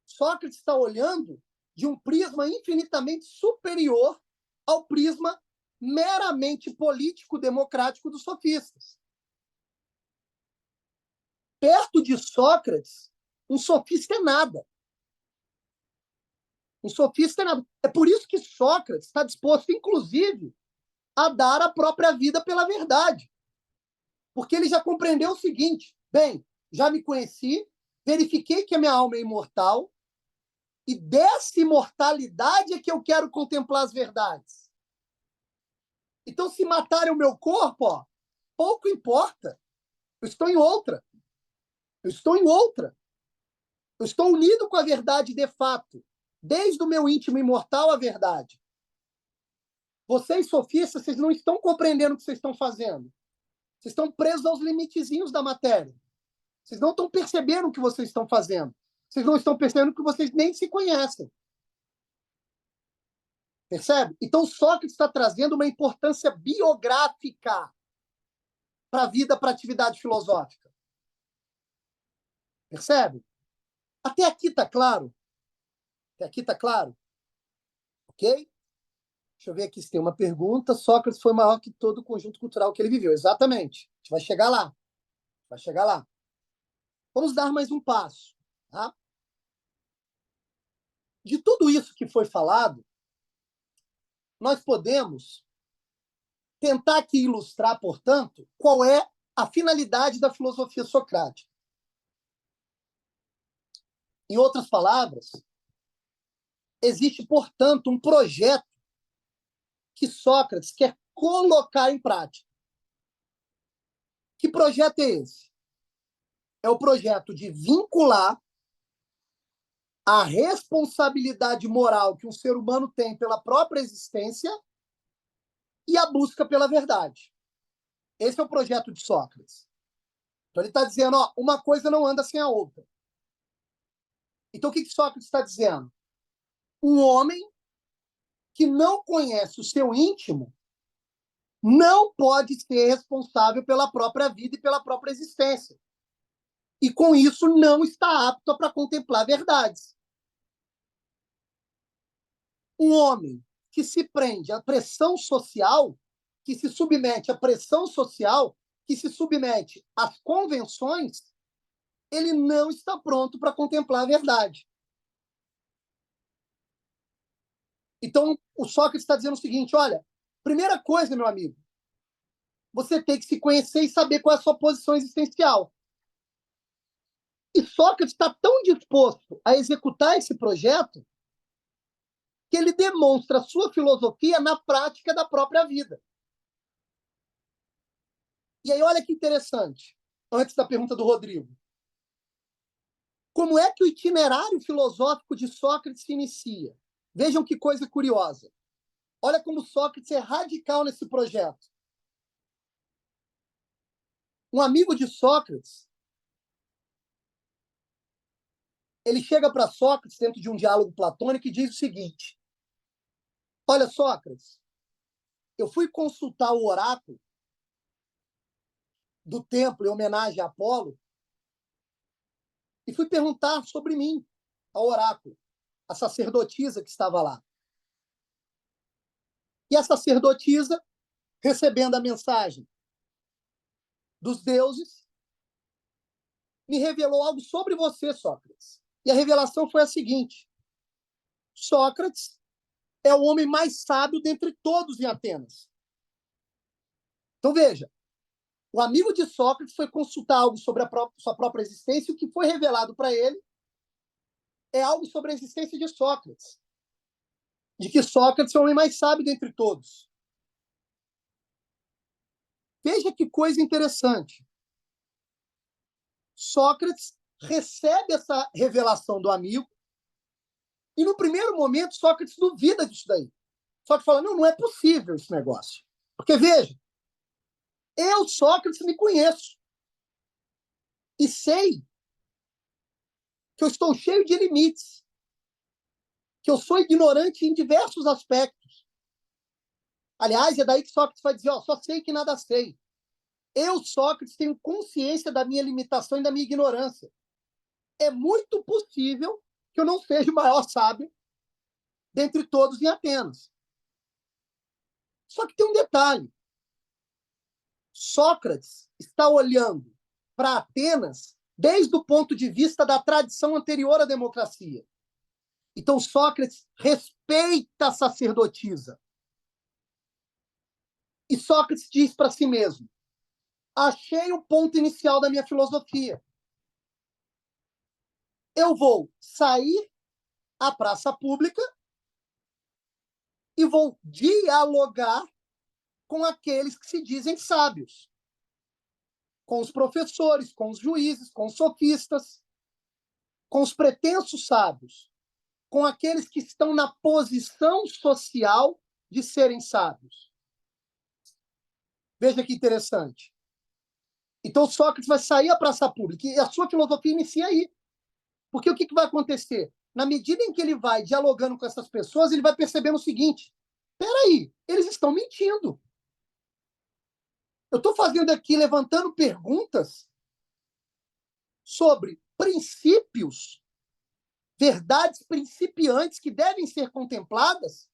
Sócrates está olhando de um prisma infinitamente superior ao prisma meramente político-democrático dos sofistas. Perto de Sócrates, um sofista é nada. Um sofista é nada. É por isso que Sócrates está disposto, inclusive, a dar a própria vida pela verdade. Porque ele já compreendeu o seguinte, bem, já me conheci, verifiquei que a minha alma é imortal, e dessa imortalidade é que eu quero contemplar as verdades. Então, se matarem o meu corpo, ó, pouco importa. Eu estou em outra. Eu estou em outra. Eu estou unido com a verdade de fato, desde o meu íntimo imortal à verdade. Vocês, sofistas, vocês não estão compreendendo o que vocês estão fazendo. Vocês estão presos aos limitezinhos da matéria. Vocês não estão percebendo o que vocês estão fazendo. Vocês não estão percebendo que vocês nem se conhecem. Percebe? Então, Sócrates está trazendo uma importância biográfica para a vida, para a atividade filosófica. Percebe? Até aqui está claro? Até aqui está claro? Ok? Deixa eu ver aqui se tem uma pergunta. Sócrates foi maior que todo o conjunto cultural que ele viveu. Exatamente. A gente vai chegar lá. Vai chegar lá. Vamos dar mais um passo. Tá? De tudo isso que foi falado, nós podemos tentar aqui ilustrar, portanto, qual é a finalidade da filosofia socrática. Em outras palavras, existe, portanto, um projeto que Sócrates quer colocar em prática. Que projeto é esse? É o projeto de vincular a responsabilidade moral que um ser humano tem pela própria existência e a busca pela verdade. Esse é o projeto de Sócrates. Então ele está dizendo, ó, uma coisa não anda sem a outra. Então o que Sócrates está dizendo? Um homem que não conhece o seu íntimo não pode ser responsável pela própria vida e pela própria existência. E com isso não está apto para contemplar verdades. Um homem que se prende à pressão social, que se submete à pressão social, que se submete às convenções, ele não está pronto para contemplar a verdade. Então, o Sócrates está dizendo o seguinte, olha, primeira coisa, meu amigo, você tem que se conhecer e saber qual é a sua posição existencial. E Sócrates está tão disposto a executar esse projeto que ele demonstra a sua filosofia na prática da própria vida. E aí, olha que interessante, antes da pergunta do Rodrigo. Como é que o itinerário filosófico de Sócrates se inicia? Vejam que coisa curiosa. Olha como Sócrates é radical nesse projeto. Um amigo de Sócrates, ele chega para Sócrates dentro de um diálogo platônico e diz o seguinte: olha, Sócrates, eu fui consultar o oráculo do templo em homenagem a Apolo e fui perguntar sobre mim ao oráculo, a sacerdotisa que estava lá. E a sacerdotisa, recebendo a mensagem dos deuses, me revelou algo sobre você, Sócrates. E a revelação foi a seguinte: Sócrates é o homem mais sábio dentre todos em Atenas. Então, veja, o amigo de Sócrates foi consultar algo sobre sua própria existência e o que foi revelado para ele é algo sobre a existência de Sócrates. De que Sócrates é o homem mais sábio dentre todos. Veja que coisa interessante. Sócrates recebe essa revelação do amigo e, no primeiro momento, Sócrates duvida disso daí. Sócrates fala, não é possível esse negócio. Porque, veja, eu, Sócrates, me conheço. E sei que eu estou cheio de limites. Que eu sou ignorante em diversos aspectos. Aliás, é daí que Sócrates vai dizer, só sei que nada sei. Eu, Sócrates, tenho consciência da minha limitação e da minha ignorância. É muito possível que eu não seja o maior sábio dentre todos em Atenas. Só que tem um detalhe. Sócrates está olhando para Atenas desde o ponto de vista da tradição anterior à democracia. Então, Sócrates respeita a sacerdotisa. E Sócrates diz para si mesmo, achei o ponto inicial da minha filosofia. Eu vou sair à praça pública e vou dialogar com aqueles que se dizem sábios. Com os professores, com os juízes, com os sofistas, com os pretensos sábios, com aqueles que estão na posição social de serem sábios. Veja que interessante. Então, Sócrates vai sair à praça pública e a sua filosofia inicia aí. Porque o que vai acontecer? Na medida em que ele vai dialogando com essas pessoas, ele vai percebendo o seguinte: peraí, eles estão mentindo. Eu estou fazendo aqui, levantando perguntas sobre princípios, verdades principiantes que devem ser contempladas,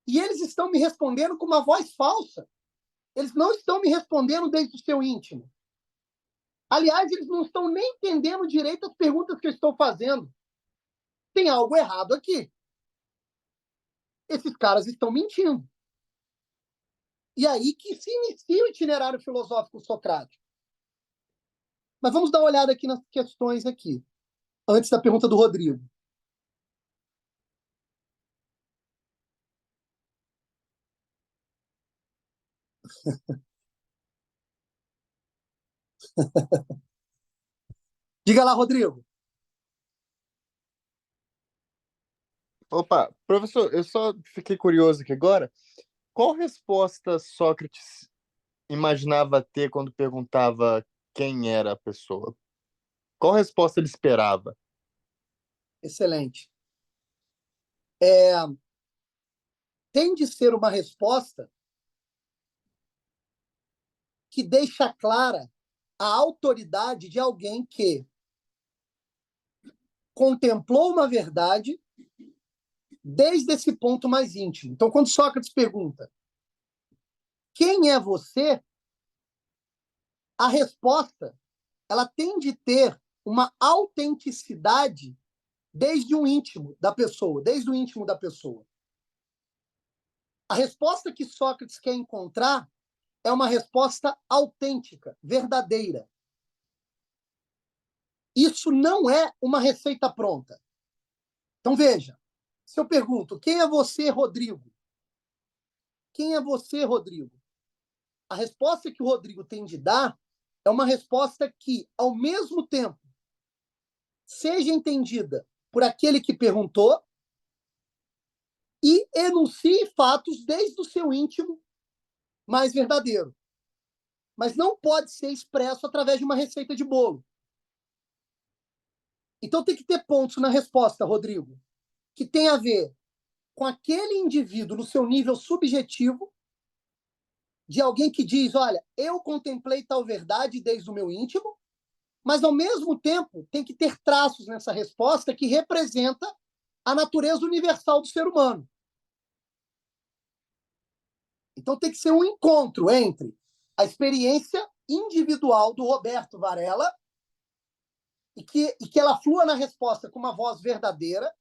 e eles estão me respondendo com uma voz falsa. Eles não estão me respondendo desde o seu íntimo. Aliás, eles não estão nem entendendo direito as perguntas que eu estou fazendo. Tem algo errado aqui. Esses caras estão mentindo. E aí que se inicia o itinerário filosófico socrático. Mas vamos dar uma olhada aqui nas questões aqui, antes da pergunta do Rodrigo. Diga lá, Rodrigo. Opa, professor, eu só fiquei curioso aqui agora. Qual resposta Sócrates imaginava ter quando perguntava quem era a pessoa? Qual resposta ele esperava? Excelente. Tem de ser uma resposta que deixa clara a autoridade de alguém que contemplou uma verdade desde esse ponto mais íntimo. Então, quando Sócrates pergunta quem é você, a resposta ela tem de ter uma autenticidade desde o íntimo da pessoa, desde o íntimo da pessoa. A resposta que Sócrates quer encontrar é uma resposta autêntica, verdadeira. Isso não é uma receita pronta. Então, veja, se eu pergunto, quem é você, Rodrigo? Quem é você, Rodrigo? A resposta que o Rodrigo tem de dar é uma resposta que, ao mesmo tempo, seja entendida por aquele que perguntou e enuncie fatos desde o seu íntimo mais verdadeiro. Mas não pode ser expresso através de uma receita de bolo. Então tem que ter pontos na resposta, Rodrigo, que tem a ver com aquele indivíduo no seu nível subjetivo, de alguém que diz, olha, eu contemplei tal verdade desde o meu íntimo, mas ao mesmo tempo tem que ter traços nessa resposta que representa a natureza universal do ser humano. Então tem que ser um encontro entre a experiência individual do Roberto Varela e que ela flua na resposta com uma voz verdadeira,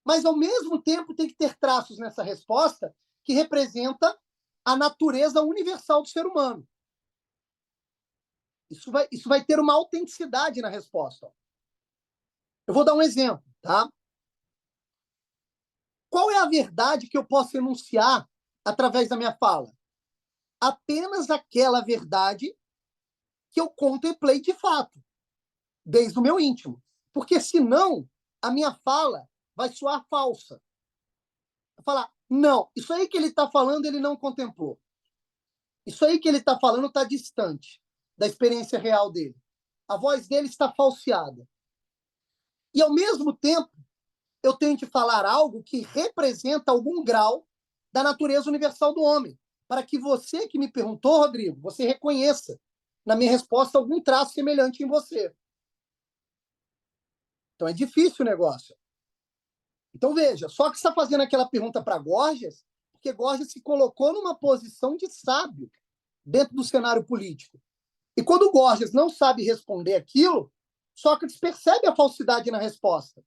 mas ao mesmo tempo tem que ter traços nessa resposta que representa a natureza universal do ser humano. Isso vai ter uma autenticidade na resposta. Eu vou dar um exemplo, tá? Qual é a verdade que eu posso enunciar através da minha fala? Apenas aquela verdade que eu contemplei de fato, desde o meu íntimo. Porque senão a minha fala vai soar falsa. Vai falar, não, isso aí que ele está falando, ele não contemplou. Isso aí que ele está falando está distante da experiência real dele. A voz dele está falseada. E, ao mesmo tempo, eu tenho que falar algo que representa algum grau da natureza universal do homem, para que você que me perguntou, Rodrigo, você reconheça na minha resposta algum traço semelhante em você. Então é difícil o negócio. Então veja, só que está fazendo aquela pergunta para Gorgias, porque Gorgias se colocou numa posição de sábio dentro do cenário político. E quando Gorgias não sabe responder aquilo, Sócrates percebe a falsidade na resposta.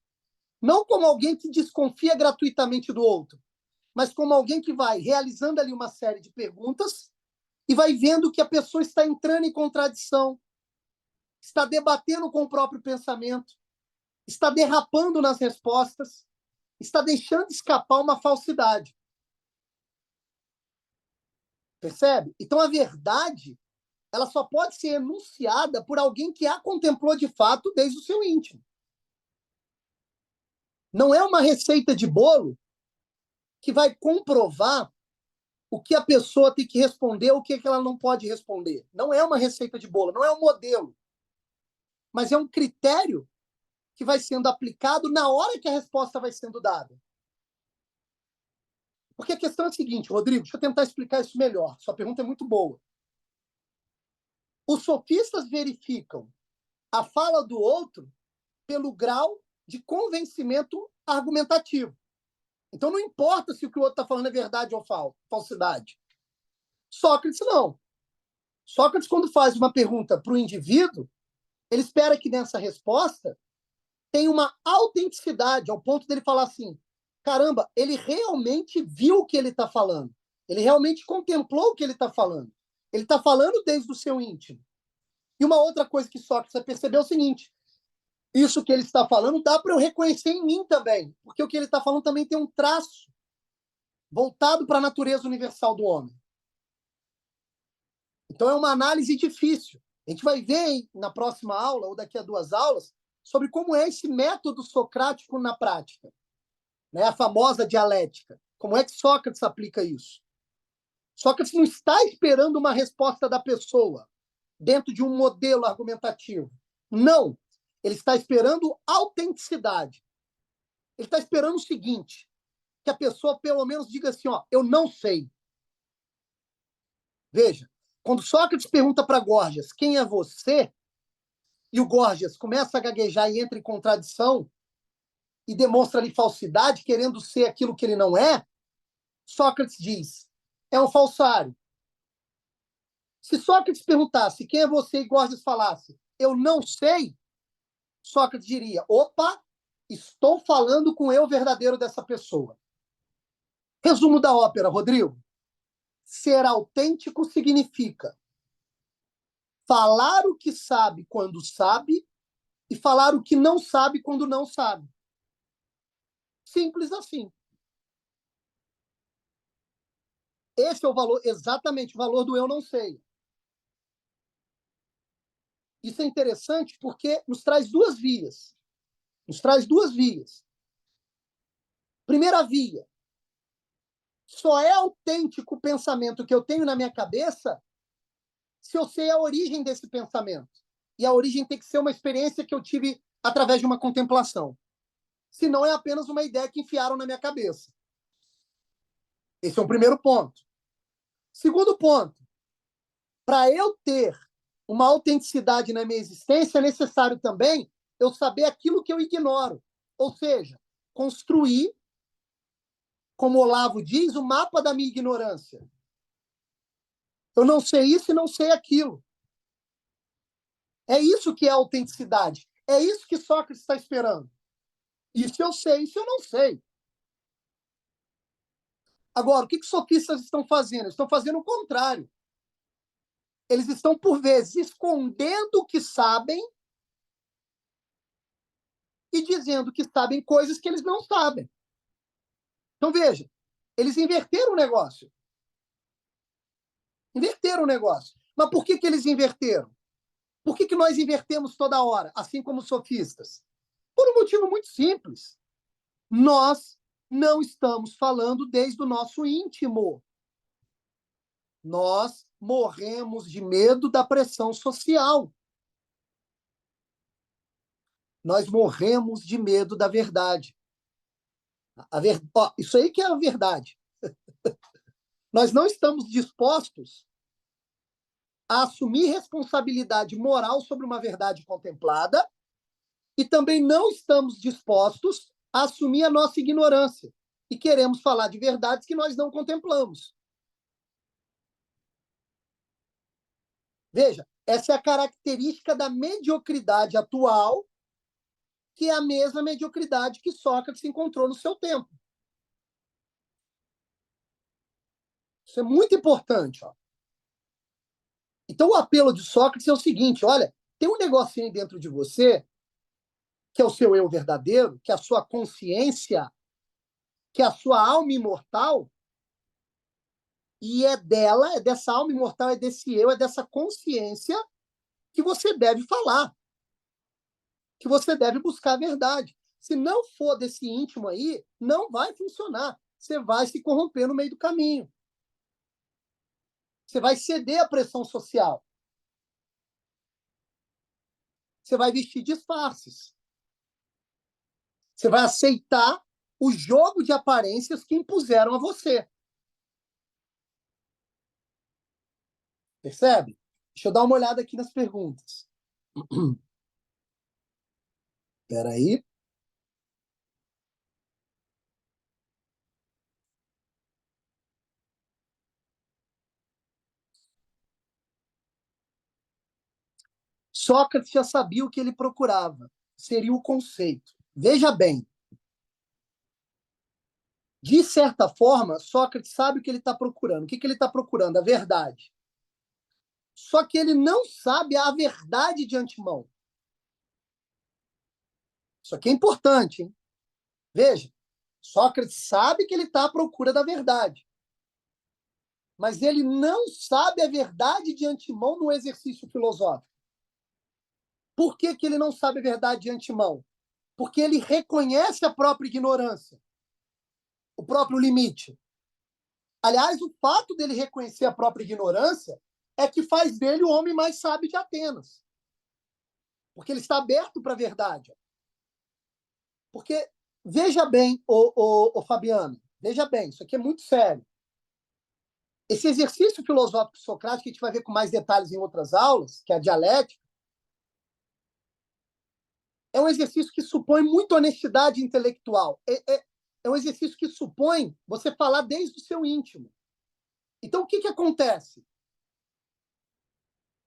Não como alguém que desconfia gratuitamente do outro, mas como alguém que vai realizando ali uma série de perguntas e vai vendo que a pessoa está entrando em contradição, está debatendo com o próprio pensamento, está derrapando nas respostas, está deixando escapar uma falsidade. Percebe? Então a verdade, ela só pode ser enunciada por alguém que a contemplou de fato desde o seu íntimo. Não é uma receita de bolo que vai comprovar o que a pessoa tem que responder, o que ela não pode responder. Não é uma receita de bolo, não é um modelo. Mas é um critério que vai sendo aplicado na hora que a resposta vai sendo dada. Porque a questão é a seguinte, Rodrigo, deixa eu tentar explicar isso melhor. Sua pergunta é muito boa. Os sofistas verificam a fala do outro pelo grau de convencimento argumentativo. Então não importa se o que o outro está falando é verdade ou falsidade. Sócrates não. Sócrates, quando faz uma pergunta para o indivíduo, ele espera que nessa resposta tenha uma autenticidade, ao ponto dele falar assim, caramba, ele realmente viu o que ele está falando. Ele realmente contemplou o que ele está falando. Ele está falando desde o seu íntimo. E uma outra coisa que Sócrates percebeu é o seguinte, isso que ele está falando dá para eu reconhecer em mim também, porque o que ele está falando também tem um traço voltado para a natureza universal do homem. Então é uma análise difícil. A gente vai ver na próxima aula, ou daqui a 2 aulas, sobre como é esse método socrático na prática, né? A famosa dialética. Como é que Sócrates aplica isso? Sócrates não está esperando uma resposta da pessoa dentro de um modelo argumentativo. Não. Ele está esperando autenticidade. Ele está esperando o seguinte, que a pessoa pelo menos diga assim, ó, eu não sei. Veja, quando Sócrates pergunta para Gorgias, quem é você? E o Gorgias começa a gaguejar e entra em contradição e demonstra ali falsidade, querendo ser aquilo que ele não é, Sócrates diz, é um falsário. Se Sócrates perguntasse quem é você e Gorgias falasse eu não sei, Sócrates diria, opa, estou falando com o eu verdadeiro dessa pessoa. Resumo da ópera, Rodrigo. Ser autêntico significa falar o que sabe quando sabe e falar o que não sabe quando não sabe. Simples assim. Esse é o valor, exatamente o valor do eu não sei. Isso é interessante porque nos traz duas vias. Nos traz duas vias. Primeira via, só é autêntico o pensamento que eu tenho na minha cabeça se eu sei a origem desse pensamento. E a origem tem que ser uma experiência que eu tive através de uma contemplação. Senão é apenas uma ideia que enfiaram na minha cabeça. Esse é o primeiro ponto. Segundo ponto, para eu ter uma autenticidade na minha existência, é necessário também eu saber aquilo que eu ignoro. Ou seja, construir, como Olavo diz, o mapa da minha ignorância. Eu não sei isso e não sei aquilo. É isso que é autenticidade. É isso que Sócrates está esperando. Isso eu sei, isso eu não sei. Agora, o que os sofistas estão fazendo? Estão fazendo o contrário. Eles estão, por vezes, escondendo o que sabem e dizendo que sabem coisas que eles não sabem. Então, veja, eles inverteram o negócio. Inverteram o negócio. Mas por que eles inverteram? Por que nós invertemos toda hora, assim como os sofistas? Por um motivo muito simples. Nós não estamos falando desde o nosso íntimo. Nós morremos de medo da pressão social. Nós morremos de medo da verdade. Isso aí que é a verdade. Nós não estamos dispostos a assumir responsabilidade moral sobre uma verdade contemplada e também não estamos dispostos a assumir a nossa ignorância e queremos falar de verdades que nós não contemplamos. Veja, essa é a característica da mediocridade atual, que é a mesma mediocridade que Sócrates encontrou no seu tempo. Isso é muito importante. Ó. Então, o apelo de Sócrates é o seguinte: olha, tem um negocinho dentro de você, que é o seu eu verdadeiro, que é a sua consciência, que é a sua alma imortal, e é dela, é dessa alma imortal, é desse eu, é dessa consciência que você deve falar, que você deve buscar a verdade. Se não for desse íntimo aí, não vai funcionar. Você vai se corromper no meio do caminho. Você vai ceder à pressão social. Você vai vestir disfarces. Você vai aceitar o jogo de aparências que impuseram a você. Percebe? Deixa eu dar uma olhada aqui nas perguntas. Espera aí. Sócrates já sabia o que ele procurava. Seria o conceito. Veja bem. De certa forma, Sócrates sabe o que ele está procurando. O que ele está procurando? A verdade. Só que ele não sabe a verdade de antemão. Isso aqui é importante, hein? Veja, Sócrates sabe que ele está à procura da verdade. Mas ele não sabe a verdade de antemão no exercício filosófico. Por que ele não sabe a verdade de antemão? Porque ele reconhece a própria ignorância, o próprio limite. Aliás, o fato dele reconhecer a própria ignorância é que faz dele o homem mais sábio de Atenas. Porque ele está aberto para a verdade. Porque, veja bem, o Fabiano, veja bem, isso aqui é muito sério. Esse exercício filosófico socrático, que a gente vai ver com mais detalhes em outras aulas, que é a dialética, é um exercício que supõe muita honestidade intelectual. É um exercício que supõe você falar desde o seu íntimo. Então, o que acontece?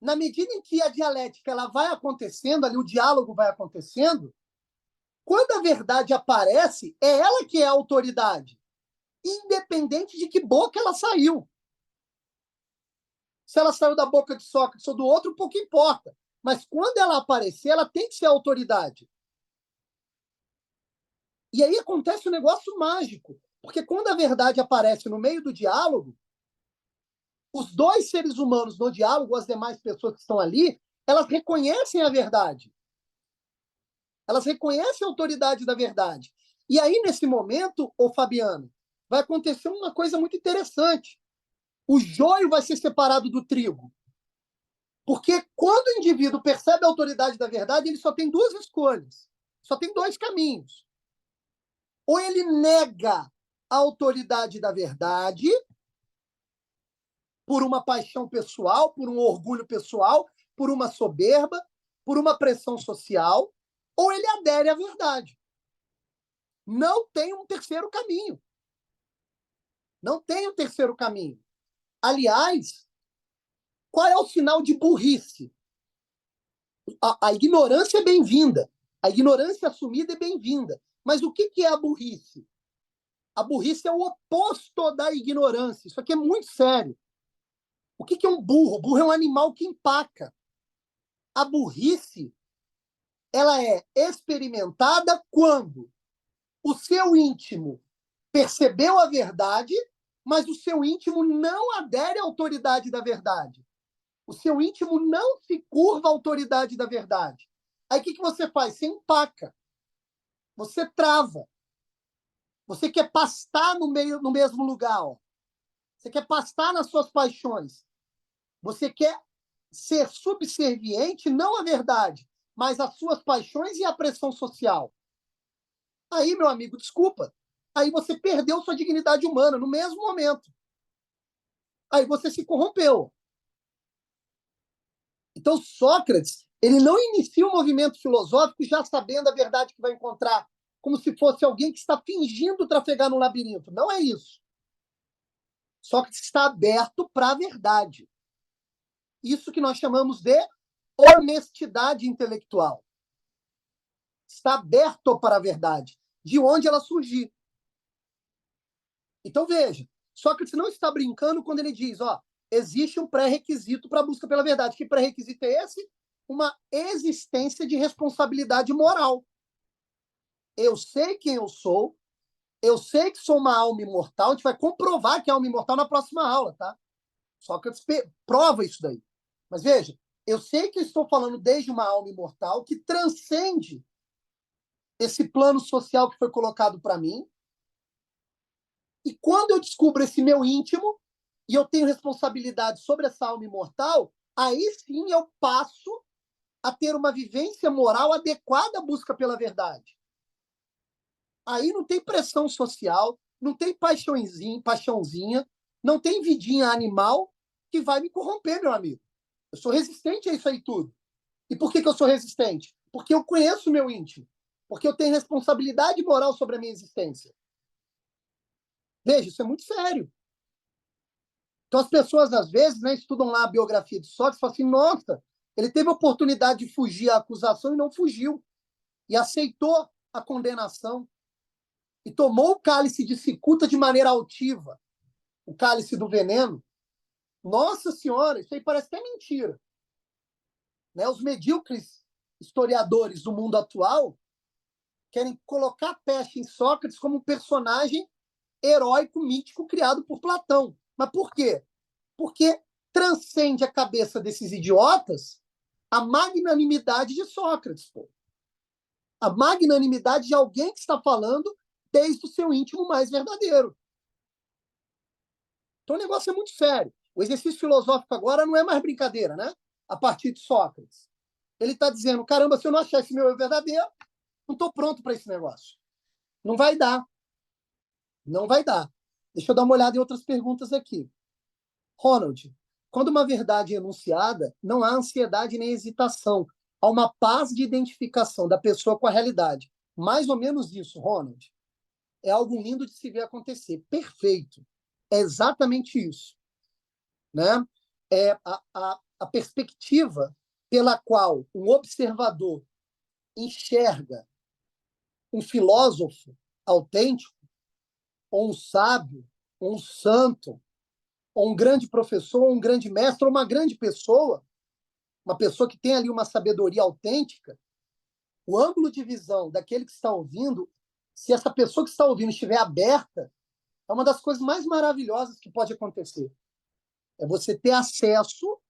Na medida em que a dialética ela vai acontecendo, ali o diálogo vai acontecendo, quando a verdade aparece, é ela que é a autoridade, independente de que boca ela saiu. Se ela saiu da boca de Sócrates ou do outro, pouco importa. Mas quando ela aparecer, ela tem que ser a autoridade. E aí acontece um negócio mágico, porque quando a verdade aparece no meio do diálogo, os dois seres humanos no diálogo, as demais pessoas que estão ali, elas reconhecem a verdade. Elas reconhecem a autoridade da verdade. E aí, nesse momento, ô Fabiano, vai acontecer uma coisa muito interessante. O joio vai ser separado do trigo. Porque quando o indivíduo percebe a autoridade da verdade, ele só tem duas escolhas. Só tem dois caminhos. Ou ele nega a autoridade da verdade por uma paixão pessoal, por um orgulho pessoal, por uma soberba, por uma pressão social, ou ele adere à verdade. Não tem um terceiro caminho. Não tem um terceiro caminho. Aliás, qual é o sinal de burrice? A ignorância é bem-vinda. A ignorância assumida é bem-vinda. Mas o que é a burrice? A burrice é o oposto da ignorância. Isso aqui é muito sério. O que é um burro? O burro é um animal que empaca. A burrice, ela é experimentada quando o seu íntimo percebeu a verdade, mas o seu íntimo não adere à autoridade da verdade. O seu íntimo não se curva à autoridade da verdade. Aí o que você faz? Você empaca. Você trava. Você quer pastar no mesmo lugar. Ó. Você quer pastar nas suas paixões. Você quer ser subserviente, não à verdade, mas às suas paixões e à pressão social. Aí, meu amigo, desculpa. Aí você perdeu sua dignidade humana no mesmo momento. Aí você se corrompeu. Então, Sócrates, ele não inicia o movimento filosófico já sabendo a verdade que vai encontrar, como se fosse alguém que está fingindo trafegar no labirinto. Não é isso. Sócrates está aberto para a verdade. Isso que nós chamamos de honestidade intelectual. Está aberto para a verdade, de onde ela surgir. Então, veja, Sócrates não está brincando quando ele diz, ó, existe um pré-requisito para a busca pela verdade. Que pré-requisito é esse? Uma existência de responsabilidade moral. Eu sei quem eu sei que sou uma alma imortal, a gente vai comprovar que é alma imortal na próxima aula, tá? Sócrates prova isso daí. Mas veja, eu sei que eu estou falando desde uma alma imortal que transcende esse plano social que foi colocado para mim. E quando eu descubro esse meu íntimo e eu tenho responsabilidade sobre essa alma imortal, aí sim eu passo a ter uma vivência moral adequada à busca pela verdade. Aí não tem pressão social, não tem paixãozinha, não tem vidinha animal que vai me corromper, meu amigo. Eu sou resistente a isso aí tudo. E por que eu sou resistente? Porque eu conheço o meu íntimo. Porque eu tenho responsabilidade moral sobre a minha existência. Veja, isso é muito sério. Então, as pessoas, às vezes, né, estudam lá a biografia de Sócrates e falam assim, nossa, ele teve a oportunidade de fugir à acusação e não fugiu. E aceitou a condenação. E tomou o cálice de cicuta de maneira altiva. O cálice do veneno. Nossa Senhora, isso aí parece até mentira. Né? Os medíocres historiadores do mundo atual querem colocar a peste em Sócrates como um personagem heróico, mítico, criado por Platão. Mas por quê? Porque transcende a cabeça desses idiotas a magnanimidade de Sócrates. Pô. A magnanimidade de alguém que está falando desde o seu íntimo mais verdadeiro. Então o negócio é muito sério. O exercício filosófico agora não é mais brincadeira, né? A partir de Sócrates. Ele está dizendo, caramba, se eu não achar esse meu eu verdadeiro, não estou pronto para esse negócio. Não vai dar. Não vai dar. Deixa eu dar uma olhada em outras perguntas aqui. Ronald, quando uma verdade é enunciada, não há ansiedade nem hesitação. Há uma paz de identificação da pessoa com a realidade. Mais ou menos isso, Ronald. É algo lindo de se ver acontecer. Perfeito. É exatamente isso. Né? a perspectiva pela qual um observador enxerga um filósofo autêntico, ou um sábio, ou um santo, ou um grande professor, ou um grande mestre, ou uma grande pessoa, uma pessoa que tem ali uma sabedoria autêntica, o ângulo de visão daquele que está ouvindo, se essa pessoa que está ouvindo estiver aberta, é uma das coisas mais maravilhosas que pode acontecer. É você ter acesso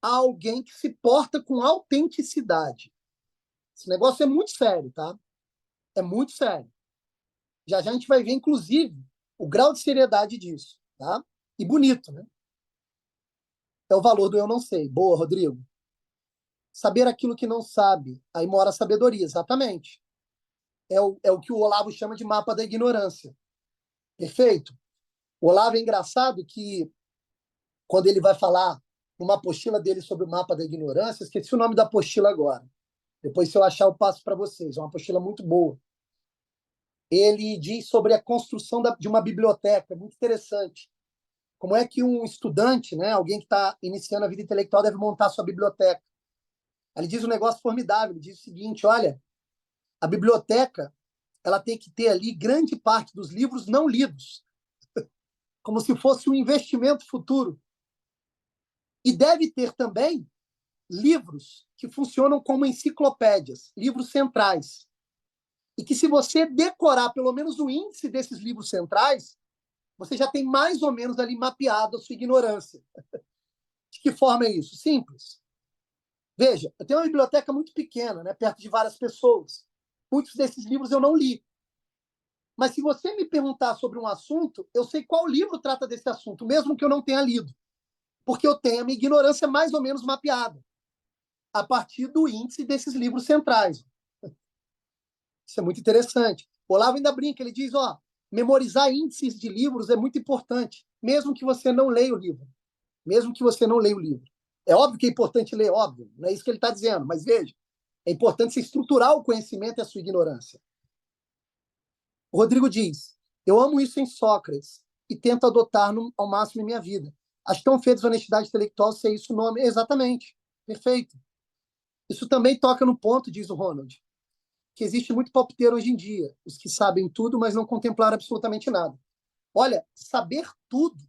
a alguém que se porta com autenticidade. Esse negócio é muito sério, tá? É muito sério. Já já a gente vai ver, inclusive, o grau de seriedade disso, tá? E bonito, né? É o valor do eu não sei. Boa, Rodrigo. Saber aquilo que não sabe. Aí mora a sabedoria, exatamente. É o que o Olavo chama de mapa da ignorância. Perfeito? O Olavo é engraçado que, quando ele vai falar numa apostila dele sobre o mapa da ignorância, esqueci o nome da apostila agora. Depois, se eu achar, eu passo para vocês. É uma apostila muito boa. Ele diz sobre a construção de uma biblioteca. Muito interessante. Como é que um estudante, né, alguém que está iniciando a vida intelectual, deve montar a sua biblioteca? Ele diz um negócio formidável. Ele diz o seguinte: olha, a biblioteca ela tem que ter ali grande parte dos livros não lidos, como se fosse um investimento futuro. E deve ter também livros que funcionam como enciclopédias, livros centrais. E que, se você decorar pelo menos o índice desses livros centrais, você já tem mais ou menos ali mapeado a sua ignorância. De que forma é isso? Simples. Veja, eu tenho uma biblioteca muito pequena, né, perto de várias pessoas. Muitos desses livros eu não li. Mas se você me perguntar sobre um assunto, eu sei qual livro trata desse assunto, mesmo que eu não tenha lido. Porque eu tenho a minha ignorância mais ou menos mapeada, a partir do índice desses livros centrais. Isso é muito interessante. O Olavo ainda brinca, ele diz, memorizar índices de livros é muito importante, mesmo que você não leia o livro. Mesmo que você não leia o livro. É óbvio que é importante ler, óbvio, não é isso que ele está dizendo, mas veja, é importante você estruturar o conhecimento e a sua ignorância. O Rodrigo diz, eu amo isso em Sócrates e tento adotar ao máximo em minha vida. Acho tão feio de honestidade intelectual ser isso o nome. Exatamente. Perfeito. Isso também toca no ponto, diz o Ronald, que existe muito palpiteiro hoje em dia, os que sabem tudo, mas não contemplaram absolutamente nada. Olha, saber tudo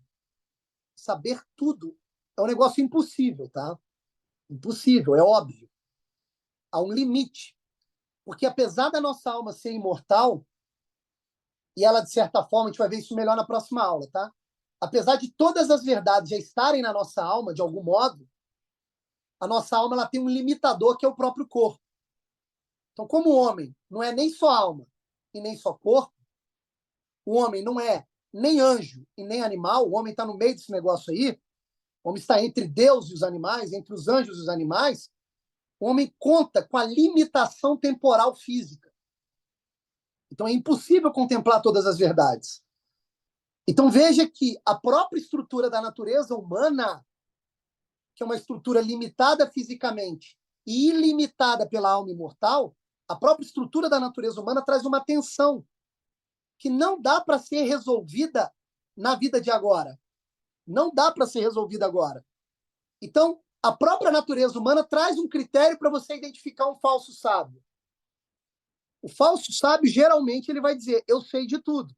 é um negócio impossível, tá? Impossível, é óbvio. Há um limite. Porque apesar da nossa alma ser imortal, e ela, de certa forma, a gente vai ver isso melhor na próxima aula, tá? Apesar de todas as verdades já estarem na nossa alma, de algum modo, a nossa alma ela tem um limitador que é o próprio corpo. Então, como o homem não é nem só alma e nem só corpo, o homem não é nem anjo e nem animal, o homem está no meio desse negócio aí, o homem está entre Deus e os animais, entre os anjos e os animais, o homem conta com a limitação temporal física. Então, é impossível contemplar todas as verdades. Então, veja que a própria estrutura da natureza humana, que é uma estrutura limitada fisicamente e ilimitada pela alma imortal, a própria estrutura da natureza humana traz uma tensão que não dá para ser resolvida na vida de agora. Não dá para ser resolvida agora. Então, a própria natureza humana traz um critério para você identificar um falso sábio. O falso sábio, geralmente, ele vai dizer, eu sei de tudo.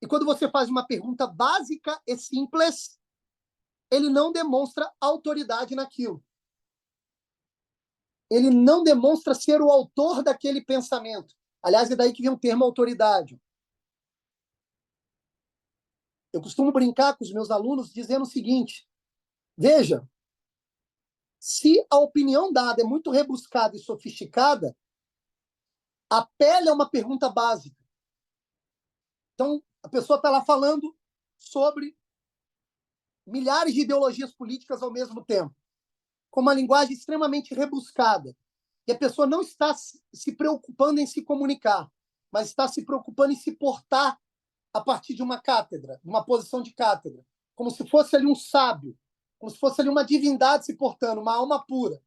E quando você faz uma pergunta básica e simples, ele não demonstra autoridade naquilo. Ele não demonstra ser o autor daquele pensamento. Aliás, é daí que vem o termo autoridade. Eu costumo brincar com os meus alunos dizendo o seguinte, veja, se a opinião dada é muito rebuscada e sofisticada, a pele é uma pergunta básica. Então, a pessoa está lá falando sobre milhares de ideologias políticas ao mesmo tempo, com uma linguagem extremamente rebuscada. E a pessoa não está se preocupando em se comunicar, mas está se preocupando em se portar a partir de uma cátedra, de uma posição de cátedra, como se fosse ali um sábio, como se fosse ali uma divindade se portando, uma alma pura.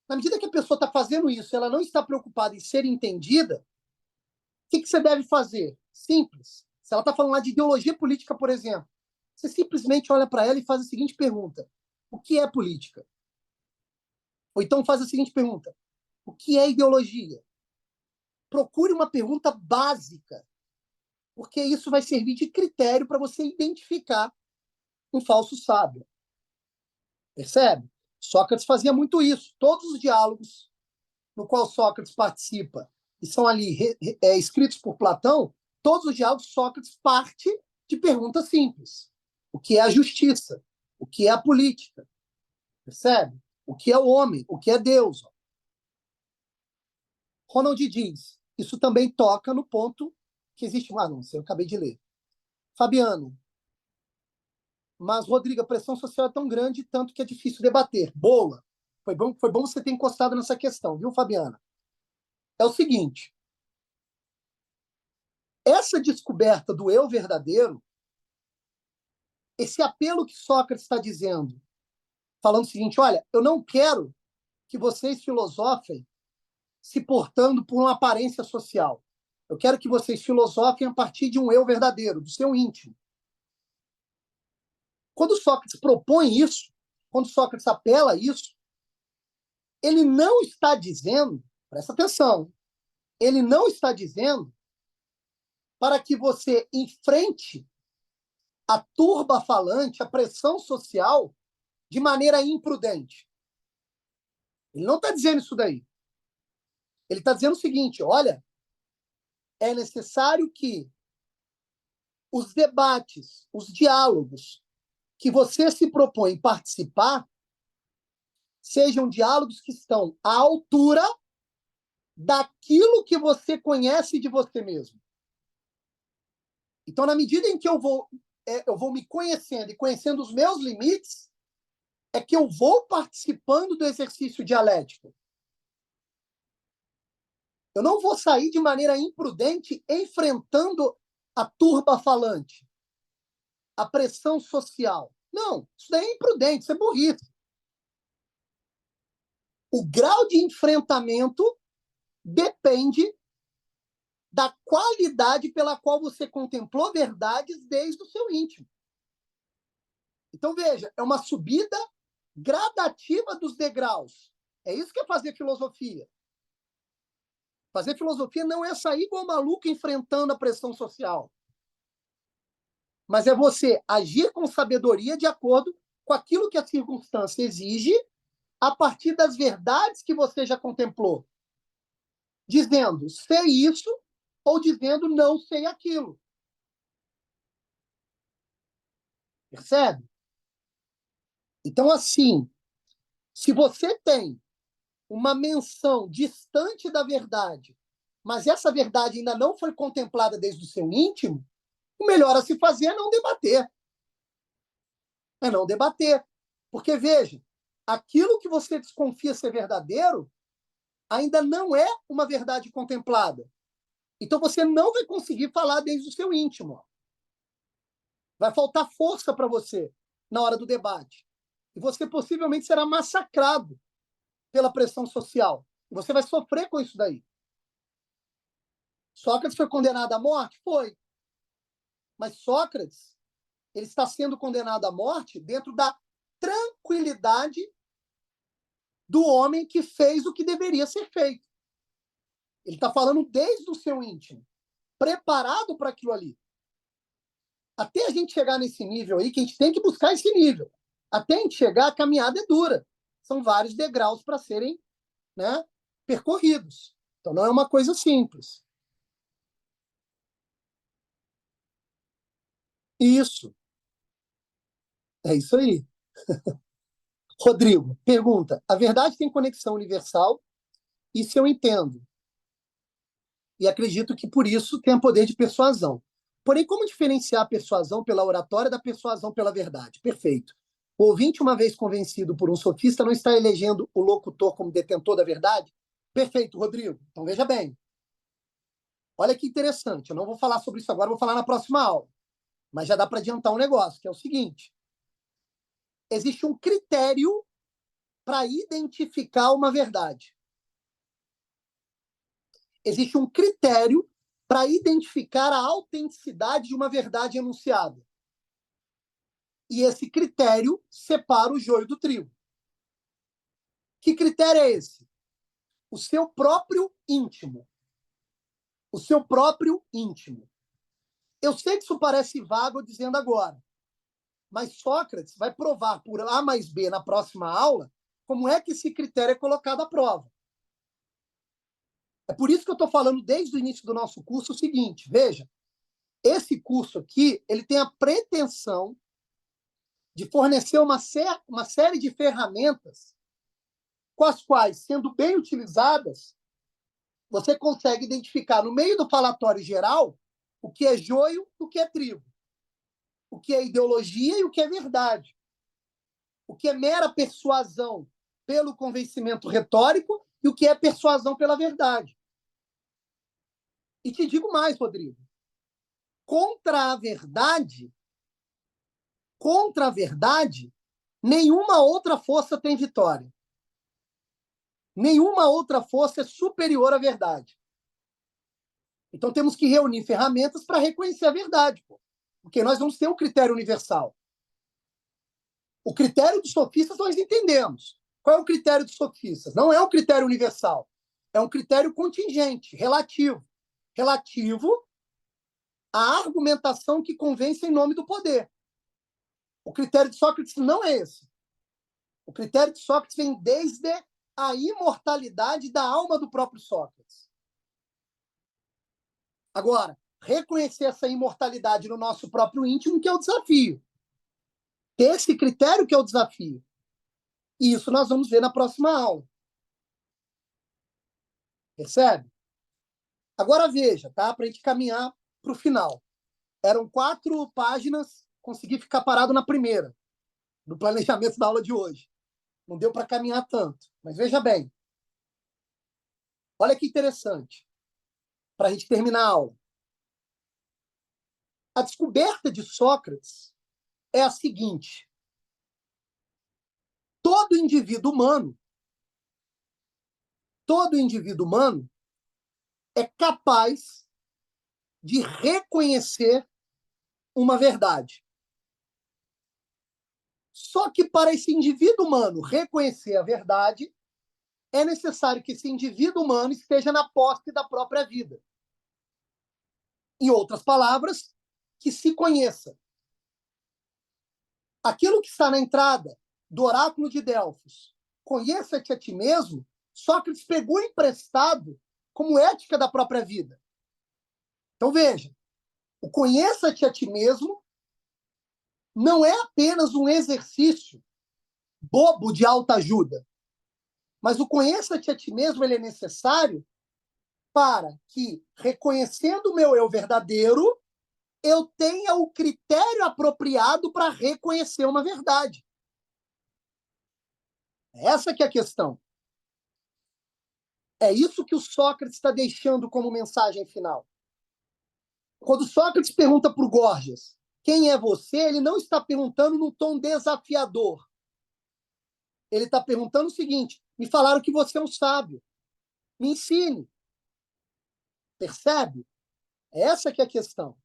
Na medida que a pessoa está fazendo isso, ela não está preocupada em ser entendida, o que você deve fazer? Simples. Se ela está falando lá de ideologia política, por exemplo, você simplesmente olha para ela e faz a seguinte pergunta: o que é política? Ou então faz a seguinte pergunta: o que é ideologia? Procure uma pergunta básica, porque isso vai servir de critério para você identificar um falso sábio. Percebe? Sócrates fazia muito isso. Todos os diálogos no qual Sócrates participa e são ali escritos por Platão, todos os diálogos Sócrates parte de perguntas simples. O que é a justiça? O que é a política? Percebe? O que é o homem? O que é Deus? Ronald diz, isso também toca no ponto que existe... Ah, não, eu acabei de ler. Fabiano, mas, Rodrigo, a pressão social é tão grande, tanto que é difícil debater. Boa. Foi bom você ter encostado nessa questão, viu, Fabiana? É o seguinte, essa descoberta do eu verdadeiro, esse apelo que Sócrates está dizendo, falando o seguinte, olha, eu não quero que vocês filosofem se portando por uma aparência social. Eu quero que vocês filosofem a partir de um eu verdadeiro, do seu íntimo. Quando Sócrates propõe isso, quando Sócrates apela a isso, ele não está dizendo, presta atenção, ele não está dizendo para que você enfrente a turba falante, a pressão social, de maneira imprudente. Ele não está dizendo isso daí. Ele está dizendo o seguinte, olha, é necessário que os debates, os diálogos que você se propõe participar sejam diálogos que estão à altura daquilo que você conhece de você mesmo. Então, na medida em que eu vou me conhecendo e conhecendo os meus limites, é que eu vou participando do exercício dialético. Eu não vou sair de maneira imprudente enfrentando a turba falante, a pressão social. Não, isso daí é imprudente, isso é burrice. O grau de enfrentamento depende da qualidade pela qual você contemplou verdades desde o seu íntimo. Então, veja, é uma subida gradativa dos degraus. É isso que é fazer filosofia. Fazer filosofia não é sair igual maluco enfrentando a pressão social. Mas é você agir com sabedoria de acordo com aquilo que a circunstância exige a partir das verdades que você já contemplou. Dizendo, sei isso, ou dizendo, não sei aquilo. Percebe? Então, assim, se você tem uma menção distante da verdade, mas essa verdade ainda não foi contemplada desde o seu íntimo, o melhor a se fazer é não debater. É não debater. Porque, veja, aquilo que você desconfia ser verdadeiro ainda não é uma verdade contemplada. Então, você não vai conseguir falar desde o seu íntimo. Vai faltar força para você na hora do debate. E você possivelmente será massacrado pela pressão social. E você vai sofrer com isso daí. Sócrates foi condenado à morte? Foi. Mas Sócrates, ele está sendo condenado à morte dentro da tranquilidade do homem que fez o que deveria ser feito. Ele está falando desde o seu íntimo, preparado para aquilo ali. Até a gente chegar nesse nível aí, que a gente tem que buscar esse nível. Até a gente chegar, a caminhada é dura. São vários degraus para serem, né, percorridos. Então não é uma coisa simples. Isso. É isso aí. Rodrigo, pergunta: a verdade tem conexão universal? Isso eu entendo. E acredito que por isso tem poder de persuasão. Porém, como diferenciar a persuasão pela oratória da persuasão pela verdade? Perfeito. O ouvinte, uma vez convencido por um sofista, não está elegendo o locutor como detentor da verdade? Perfeito, Rodrigo. Então veja bem. Olha que interessante. Eu não vou falar sobre isso agora, vou falar na próxima aula. Mas já dá para adiantar um negócio, que é o seguinte: existe um critério para identificar uma verdade. Existe um critério para identificar a autenticidade de uma verdade enunciada. E esse critério separa o joio do trigo. Que critério é esse? O seu próprio íntimo. O seu próprio íntimo. Eu sei que isso parece vago dizendo agora, mas Sócrates vai provar por A mais B na próxima aula como é que esse critério é colocado à prova. É por isso que eu estou falando desde o início do nosso curso o seguinte, veja, esse curso aqui ele tem a pretensão de fornecer uma série de ferramentas com as quais, sendo bem utilizadas, você consegue identificar no meio do falatório geral o que é joio e o que é trigo, o que é ideologia e o que é verdade, o que é mera persuasão pelo convencimento retórico e o que é persuasão pela verdade. E te digo mais, Rodrigo, contra a verdade, nenhuma outra força tem vitória. Nenhuma outra força é superior à verdade. Então temos que reunir ferramentas para reconhecer a verdade, pô. Porque nós vamos ter um critério universal. O critério dos sofistas nós entendemos. Qual é o critério dos sofistas? Não é um critério universal. É um critério contingente, relativo. Relativo à argumentação que convence em nome do poder. O critério de Sócrates não é esse. O critério de Sócrates vem desde a imortalidade da alma do próprio Sócrates. Agora, reconhecer essa imortalidade no nosso próprio íntimo que é o desafio. Ter esse critério que é o desafio. E isso nós vamos ver na próxima aula. Percebe? Agora veja, tá? Para a gente caminhar para o final. Eram 4 páginas, consegui ficar parado na primeira, no planejamento da aula de hoje. Não deu para caminhar tanto. Mas veja bem. Olha que interessante. Para a gente terminar a aula. A descoberta de Sócrates é a seguinte. Todo indivíduo humano é capaz de reconhecer uma verdade. Só que para esse indivíduo humano reconhecer a verdade, é necessário que esse indivíduo humano esteja na posse da própria vida. Em outras palavras, que se conheça. Aquilo que está na entrada do oráculo de Delfos, conheça-te a ti mesmo, Sócrates pegou emprestado como ética da própria vida. Então veja, o conheça-te a ti mesmo não é apenas um exercício bobo de autoajuda, mas o conheça-te a ti mesmo ele é necessário para que, reconhecendo o meu eu verdadeiro, eu tenha o critério apropriado para reconhecer uma verdade. Essa que é a questão. É isso que o Sócrates está deixando como mensagem final. Quando Sócrates pergunta para o Gorgias quem é você, ele não está perguntando num tom desafiador. Ele está perguntando o seguinte, me falaram que você é um sábio. Me ensine. Percebe? Essa que é a questão.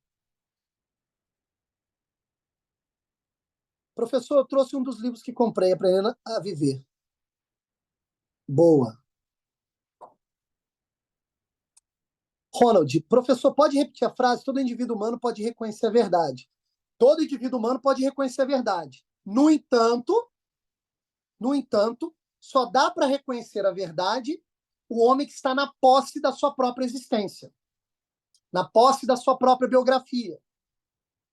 Professor, eu trouxe um dos livros que comprei, Aprendendo a Viver. Boa. Ronald, professor, pode repetir a frase? Todo indivíduo humano pode reconhecer a verdade. Todo indivíduo humano pode reconhecer a verdade. No entanto, só dá para reconhecer a verdade o homem que está na posse da sua própria existência, na posse da sua própria biografia.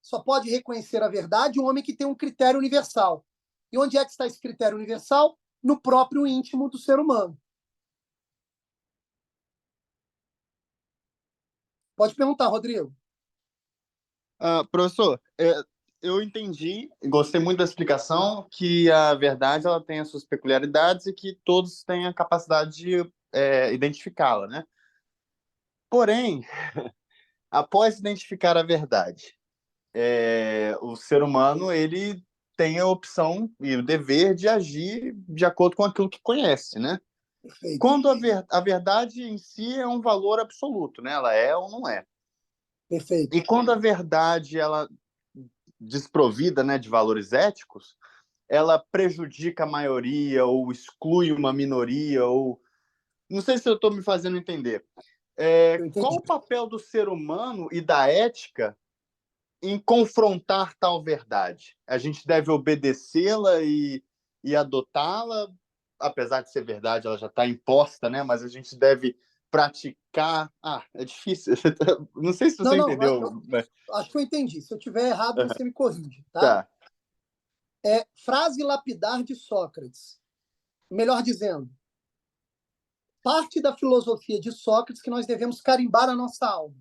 Só pode reconhecer a verdade um homem que tem um critério universal. E onde é que está esse critério universal? No próprio íntimo do ser humano. Pode perguntar, Rodrigo. Professor, eu entendi, gostei muito da explicação, que a verdade ela tem as suas peculiaridades e que todos têm a capacidade de identificá-la, né? Porém, após identificar a verdade, o ser humano ele tem a opção e o dever de agir de acordo com aquilo que conhece, né? Perfeito. Quando a verdade em si é um valor absoluto, né? Ela é ou não é. Perfeito. E quando a verdade ela desprovida, né, de valores éticos, ela prejudica a maioria ou exclui uma minoria, ou não sei se eu estou me fazendo entender. Eu Qual entendi. o papel do ser humano e da ética em confrontar tal verdade? A gente deve obedecê-la e adotá-la, apesar de ser verdade, ela já está imposta, né? Mas a gente deve praticar. É difícil. Não sei se Não, você não, entendeu. acho que eu entendi. Se eu tiver errado, você me corrige, tá? Tá. Frase lapidar de Sócrates. Melhor dizendo, parte da filosofia de Sócrates que nós devemos carimbar na nossa alma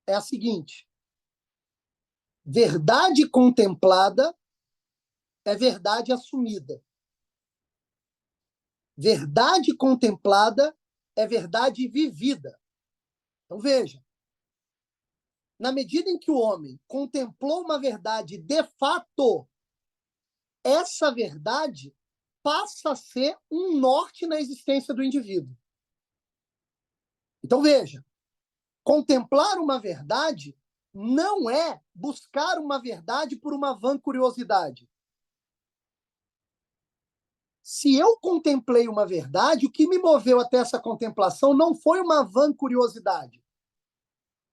é a seguinte: verdade contemplada é verdade assumida. Verdade contemplada é verdade vivida. Então veja, na medida em que o homem contemplou uma verdade de fato, essa verdade passa a ser um norte na existência do indivíduo. Então veja, contemplar uma verdade não é buscar uma verdade por uma vã curiosidade. Se eu contemplei uma verdade, o que me moveu até essa contemplação não foi uma vã curiosidade.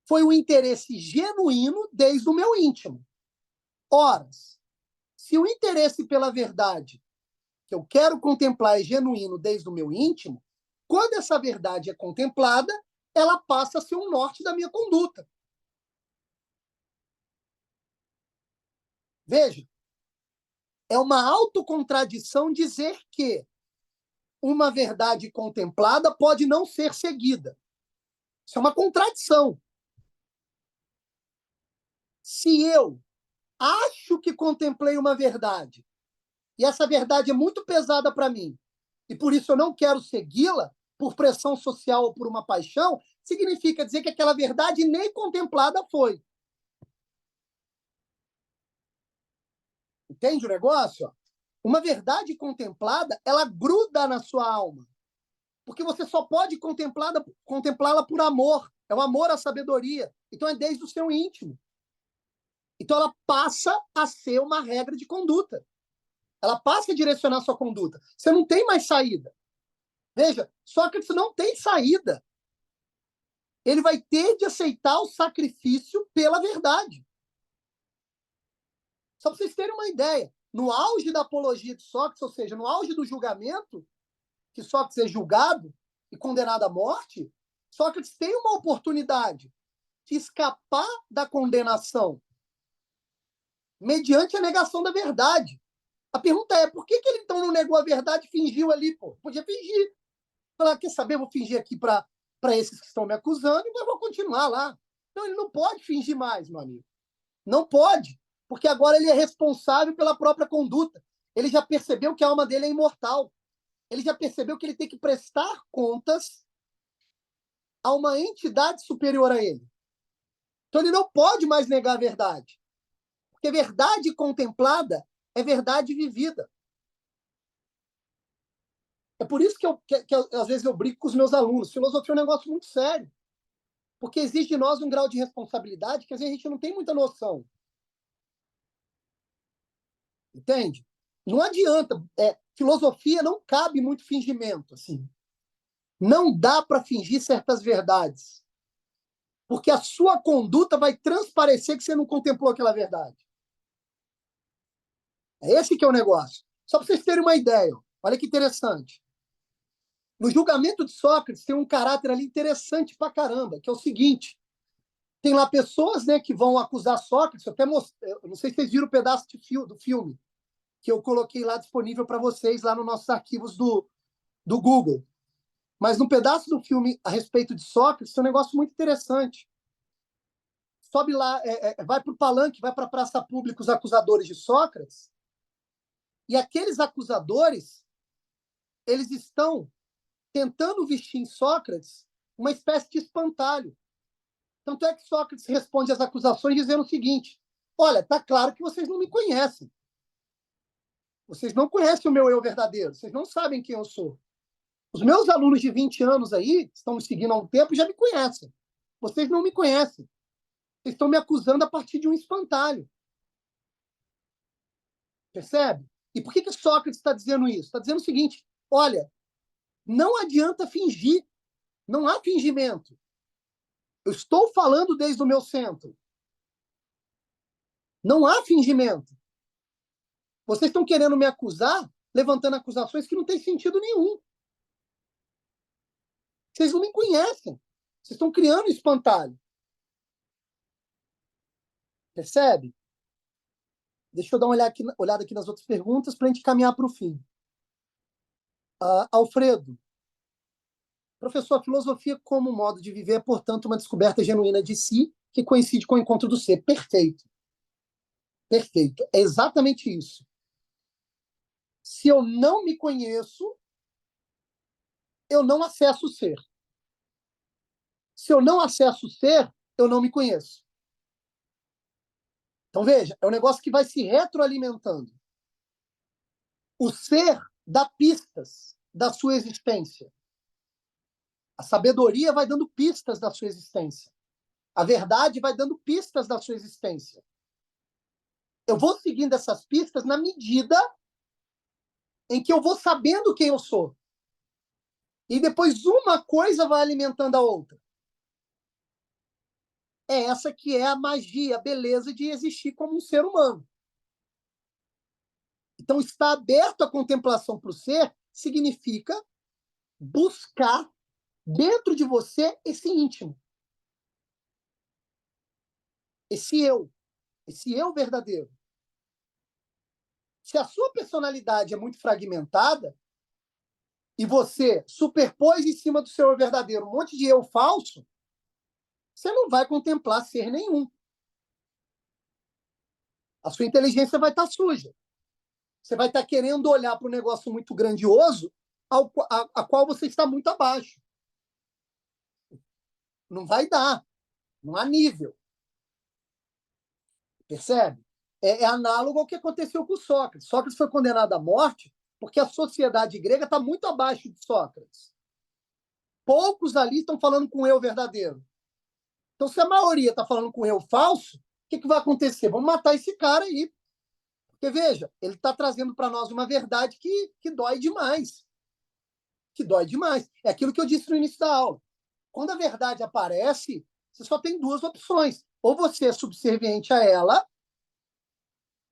Foi um interesse genuíno desde o meu íntimo. Ora, se o interesse pela verdade que eu quero contemplar é genuíno desde o meu íntimo, quando essa verdade é contemplada, ela passa a ser um norte da minha conduta. Veja, é uma autocontradição dizer que uma verdade contemplada pode não ser seguida. Isso é uma contradição. Se eu acho que contemplei uma verdade e essa verdade é muito pesada para mim e por isso eu não quero segui-la por pressão social ou por uma paixão, significa dizer que aquela verdade nem contemplada foi. Entende o negócio? Uma verdade contemplada, ela gruda na sua alma. Porque você só pode contemplá-la por amor. É o amor à sabedoria. Então é desde o seu íntimo. Então ela passa a ser uma regra de conduta. Ela passa a direcionar a sua conduta. Você não tem mais saída. Veja, Sócrates não tem saída. Ele vai ter de aceitar o sacrifício pela verdade. Só para vocês terem uma ideia, no auge da apologia de Sócrates, ou seja, no auge do julgamento, que Sócrates é julgado e condenado à morte, Sócrates tem uma oportunidade de escapar da condenação mediante a negação da verdade. A pergunta é, por que ele então não negou a verdade e fingiu ali? Pô? Podia fingir. Falar, quer saber, vou fingir aqui para esses que estão me acusando e vou continuar lá. Não, ele não pode fingir mais, meu amigo. Não pode, porque agora ele é responsável pela própria conduta. Ele já percebeu que a alma dele é imortal. Ele já percebeu que ele tem que prestar contas a uma entidade superior a ele. Então ele não pode mais negar a verdade. Porque verdade contemplada é verdade vivida. É por isso que às vezes eu brinco com os meus alunos. Filosofia é um negócio muito sério. Porque exige de nós um grau de responsabilidade que às vezes a gente não tem muita noção. Entende? Não adianta. Filosofia não cabe muito fingimento. Assim. Não dá para fingir certas verdades. Porque a sua conduta vai transparecer que você não contemplou aquela verdade. É esse que é o negócio. Só para vocês terem uma ideia. Olha que interessante. No julgamento de Sócrates tem um caráter ali interessante pra caramba, que é o seguinte: tem lá pessoas, né, que vão acusar Sócrates. Eu não sei se vocês viram o pedaço do filme que eu coloquei lá disponível para vocês lá nos nossos arquivos do Google. Mas no pedaço do filme a respeito de Sócrates tem um negócio muito interessante. Sobe lá, vai para o palanque, vai para a praça pública os acusadores de Sócrates, e aqueles acusadores, eles estão tentando vestir em Sócrates uma espécie de espantalho. Tanto é que Sócrates responde às acusações dizendo o seguinte: olha, está claro que vocês não me conhecem. Vocês não conhecem o meu eu verdadeiro. Vocês não sabem quem eu sou. Os meus alunos de 20 anos aí, que estão me seguindo há um tempo, já me conhecem. Vocês não me conhecem. Vocês estão me acusando a partir de um espantalho. Percebe? E por que Sócrates está dizendo isso? Está dizendo o seguinte: olha, não adianta fingir. Não há fingimento. Eu estou falando desde o meu centro. Não há fingimento. Vocês estão querendo me acusar, levantando acusações que não têm sentido nenhum. Vocês não me conhecem. Vocês estão criando espantalho. Percebe? Deixa eu dar uma olhada aqui nas outras perguntas para a gente caminhar para o fim. Alfredo, professor, a filosofia como modo de viver é, portanto, uma descoberta genuína de si que coincide com o encontro do ser. Perfeito. Perfeito. É exatamente isso. Se eu não me conheço, eu não acesso o ser. Se eu não acesso o ser, eu não me conheço. Então, veja, é um negócio que vai se retroalimentando. O ser dá pistas da sua existência. A sabedoria vai dando pistas da sua existência. A verdade vai dando pistas da sua existência. Eu vou seguindo essas pistas na medida em que eu vou sabendo quem eu sou. E depois uma coisa vai alimentando a outra. É essa que é a magia, a beleza de existir como um ser humano. Então, estar aberto à contemplação para o ser significa buscar dentro de você esse íntimo. Esse eu verdadeiro. Se a sua personalidade é muito fragmentada e você superpôs em cima do seu eu verdadeiro um monte de eu falso, você não vai contemplar ser nenhum. A sua inteligência vai estar suja. Você vai estar querendo olhar para um negócio muito grandioso a qual você está muito abaixo. Não vai dar. Não há nível. Percebe? É análogo ao que aconteceu com Sócrates. Sócrates foi condenado à morte porque a sociedade grega está muito abaixo de Sócrates. Poucos ali estão falando com o eu verdadeiro. Então, se a maioria está falando com o eu falso, o que vai acontecer? Vamos matar esse cara aí. Porque, veja, ele está trazendo para nós uma verdade que dói demais. Que dói demais. É aquilo que eu disse no início da aula. Quando a verdade aparece, você só tem duas opções. Ou você é subserviente a ela,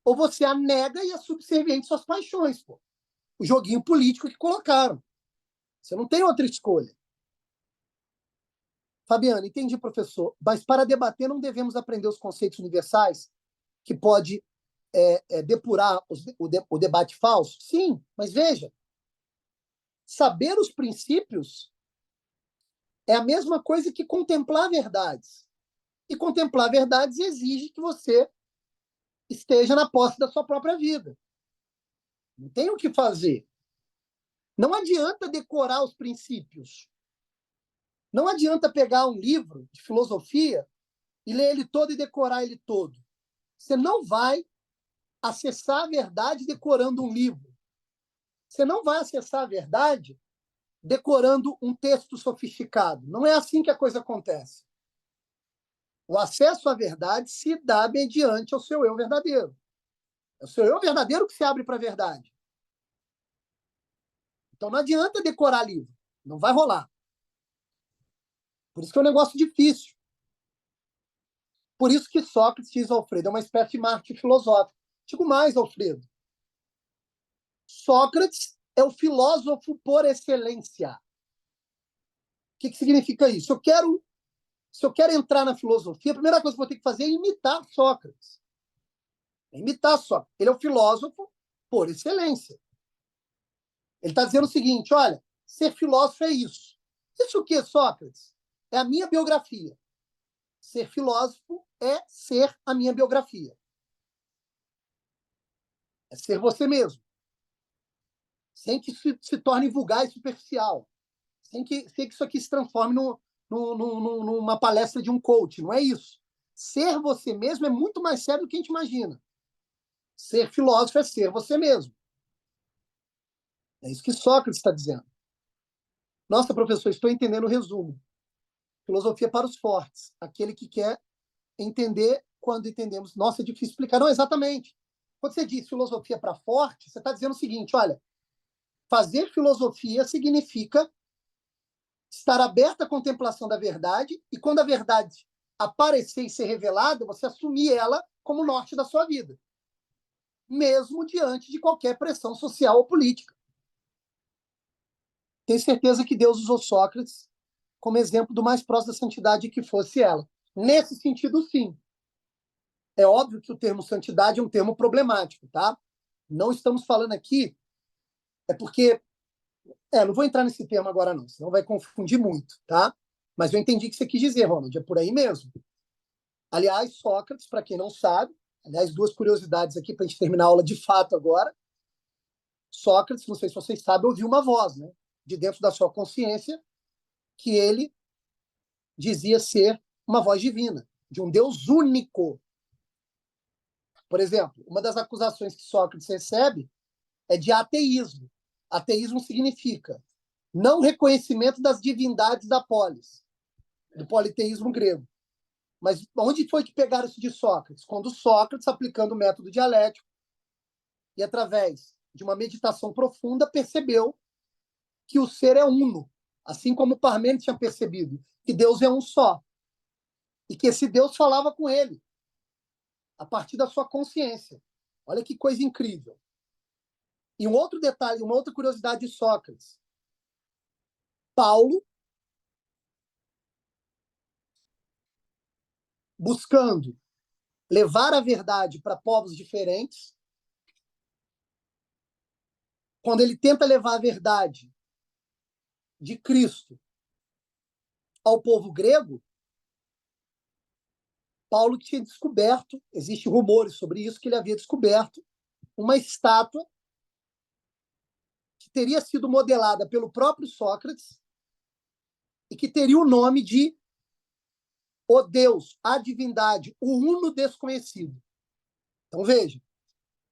ou você a nega e é subserviente às suas paixões. Pô. O joguinho político que colocaram. Você não tem outra escolha. Fabiana, entendi, professor. Mas para debater não devemos aprender os conceitos universais que pode depurar o debate falso? Sim, mas veja, saber os princípios é a mesma coisa que contemplar verdades. E contemplar verdades exige que você esteja na posse da sua própria vida. Não tem o que fazer. Não adianta decorar os princípios. Não adianta pegar um livro de filosofia e ler ele todo e decorar ele todo. Você não vai acessar a verdade decorando um livro. Você não vai acessar a verdade decorando um texto sofisticado. Não é assim que a coisa acontece. O acesso à verdade se dá mediante ao seu eu verdadeiro. É o seu eu verdadeiro que se abre para a verdade. Então não adianta decorar livro. Não vai rolar. Por isso que é um negócio difícil. Por isso que Sócrates, diz Alfredo, é uma espécie de Marte filosófico. Digo mais, Alfredo. Sócrates é o filósofo por excelência. O que significa isso? Se eu quero entrar na filosofia, a primeira coisa que eu vou ter que fazer é imitar Sócrates. É imitar Sócrates. Ele é o filósofo por excelência. Ele está dizendo o seguinte, olha, ser filósofo é isso. Isso o que, Sócrates? É a minha biografia. Ser filósofo é ser a minha biografia. É ser você mesmo. Sem que se torne vulgar e superficial. Sem que isso aqui se transforme numa palestra de um coach. Não é isso. Ser você mesmo é muito mais sério do que a gente imagina. Ser filósofo é ser você mesmo. É isso que Sócrates está dizendo. Nossa, professor, estou entendendo o resumo. Filosofia para os fortes. Aquele que quer entender quando entendemos. Nossa, é difícil explicar. Não, exatamente. Quando você diz filosofia para forte, você está dizendo o seguinte, olha, fazer filosofia significa estar aberto à contemplação da verdade e quando a verdade aparecer e ser revelada, você assumir ela como norte da sua vida, mesmo diante de qualquer pressão social ou política. Tenho certeza que Deus usou Sócrates como exemplo do mais próximo da santidade que fosse ela. Nesse sentido, sim. É óbvio que o termo santidade é um termo problemático, tá? Não estamos falando aqui, é porque, não vou entrar nesse termo agora não, senão vai confundir muito, tá? Mas eu entendi o que você quis dizer, Ronald, é por aí mesmo. Aliás, Sócrates, para quem não sabe, aliás, duas curiosidades aqui para a gente terminar a aula de fato agora. Sócrates, não sei se vocês sabem, ouviu uma voz, né, de dentro da sua consciência, que ele dizia ser uma voz divina, de um Deus único. Por exemplo, uma das acusações que Sócrates recebe é de ateísmo. Ateísmo significa não reconhecimento das divindades da polis, do politeísmo grego. Mas onde foi que pegaram isso de Sócrates? Quando Sócrates, aplicando o método dialético e através de uma meditação profunda, percebeu que o ser é uno, assim como Parmênides tinha percebido, que Deus é um só. E que esse Deus falava com ele, a partir da sua consciência. Olha que coisa incrível. E um outro detalhe, uma outra curiosidade de Sócrates. Paulo, buscando levar a verdade para povos diferentes, quando ele tenta levar a verdade de Cristo ao povo grego, Paulo tinha descoberto, existem rumores sobre isso, que ele havia descoberto uma estátua que teria sido modelada pelo próprio Sócrates e que teria o nome de o Deus, a divindade, o uno desconhecido. Então, veja,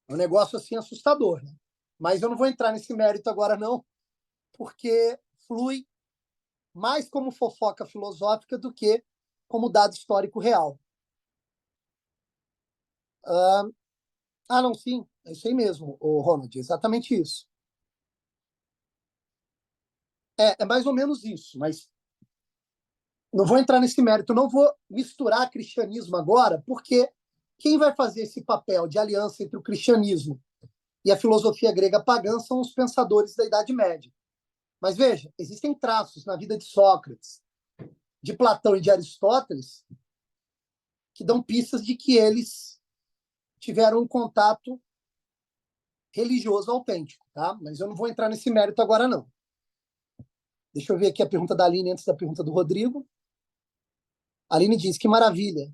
é um negócio assim assustador, né? Mas eu não vou entrar nesse mérito agora, não, porque flui mais como fofoca filosófica do que como dado histórico real. Não, sim, é isso aí mesmo, o Ronald, exatamente isso. É mais ou menos isso, mas não vou entrar nesse mérito, não vou misturar cristianismo agora, porque quem vai fazer esse papel de aliança entre o cristianismo e a filosofia grega pagã são os pensadores da Idade Média. Mas veja, existem traços na vida de Sócrates, de Platão e de Aristóteles que dão pistas de que eles tiveram um contato religioso autêntico, tá? Mas eu não vou entrar nesse mérito agora, não. Deixa eu ver aqui a pergunta da Aline antes da pergunta do Rodrigo. A Aline diz, que maravilha,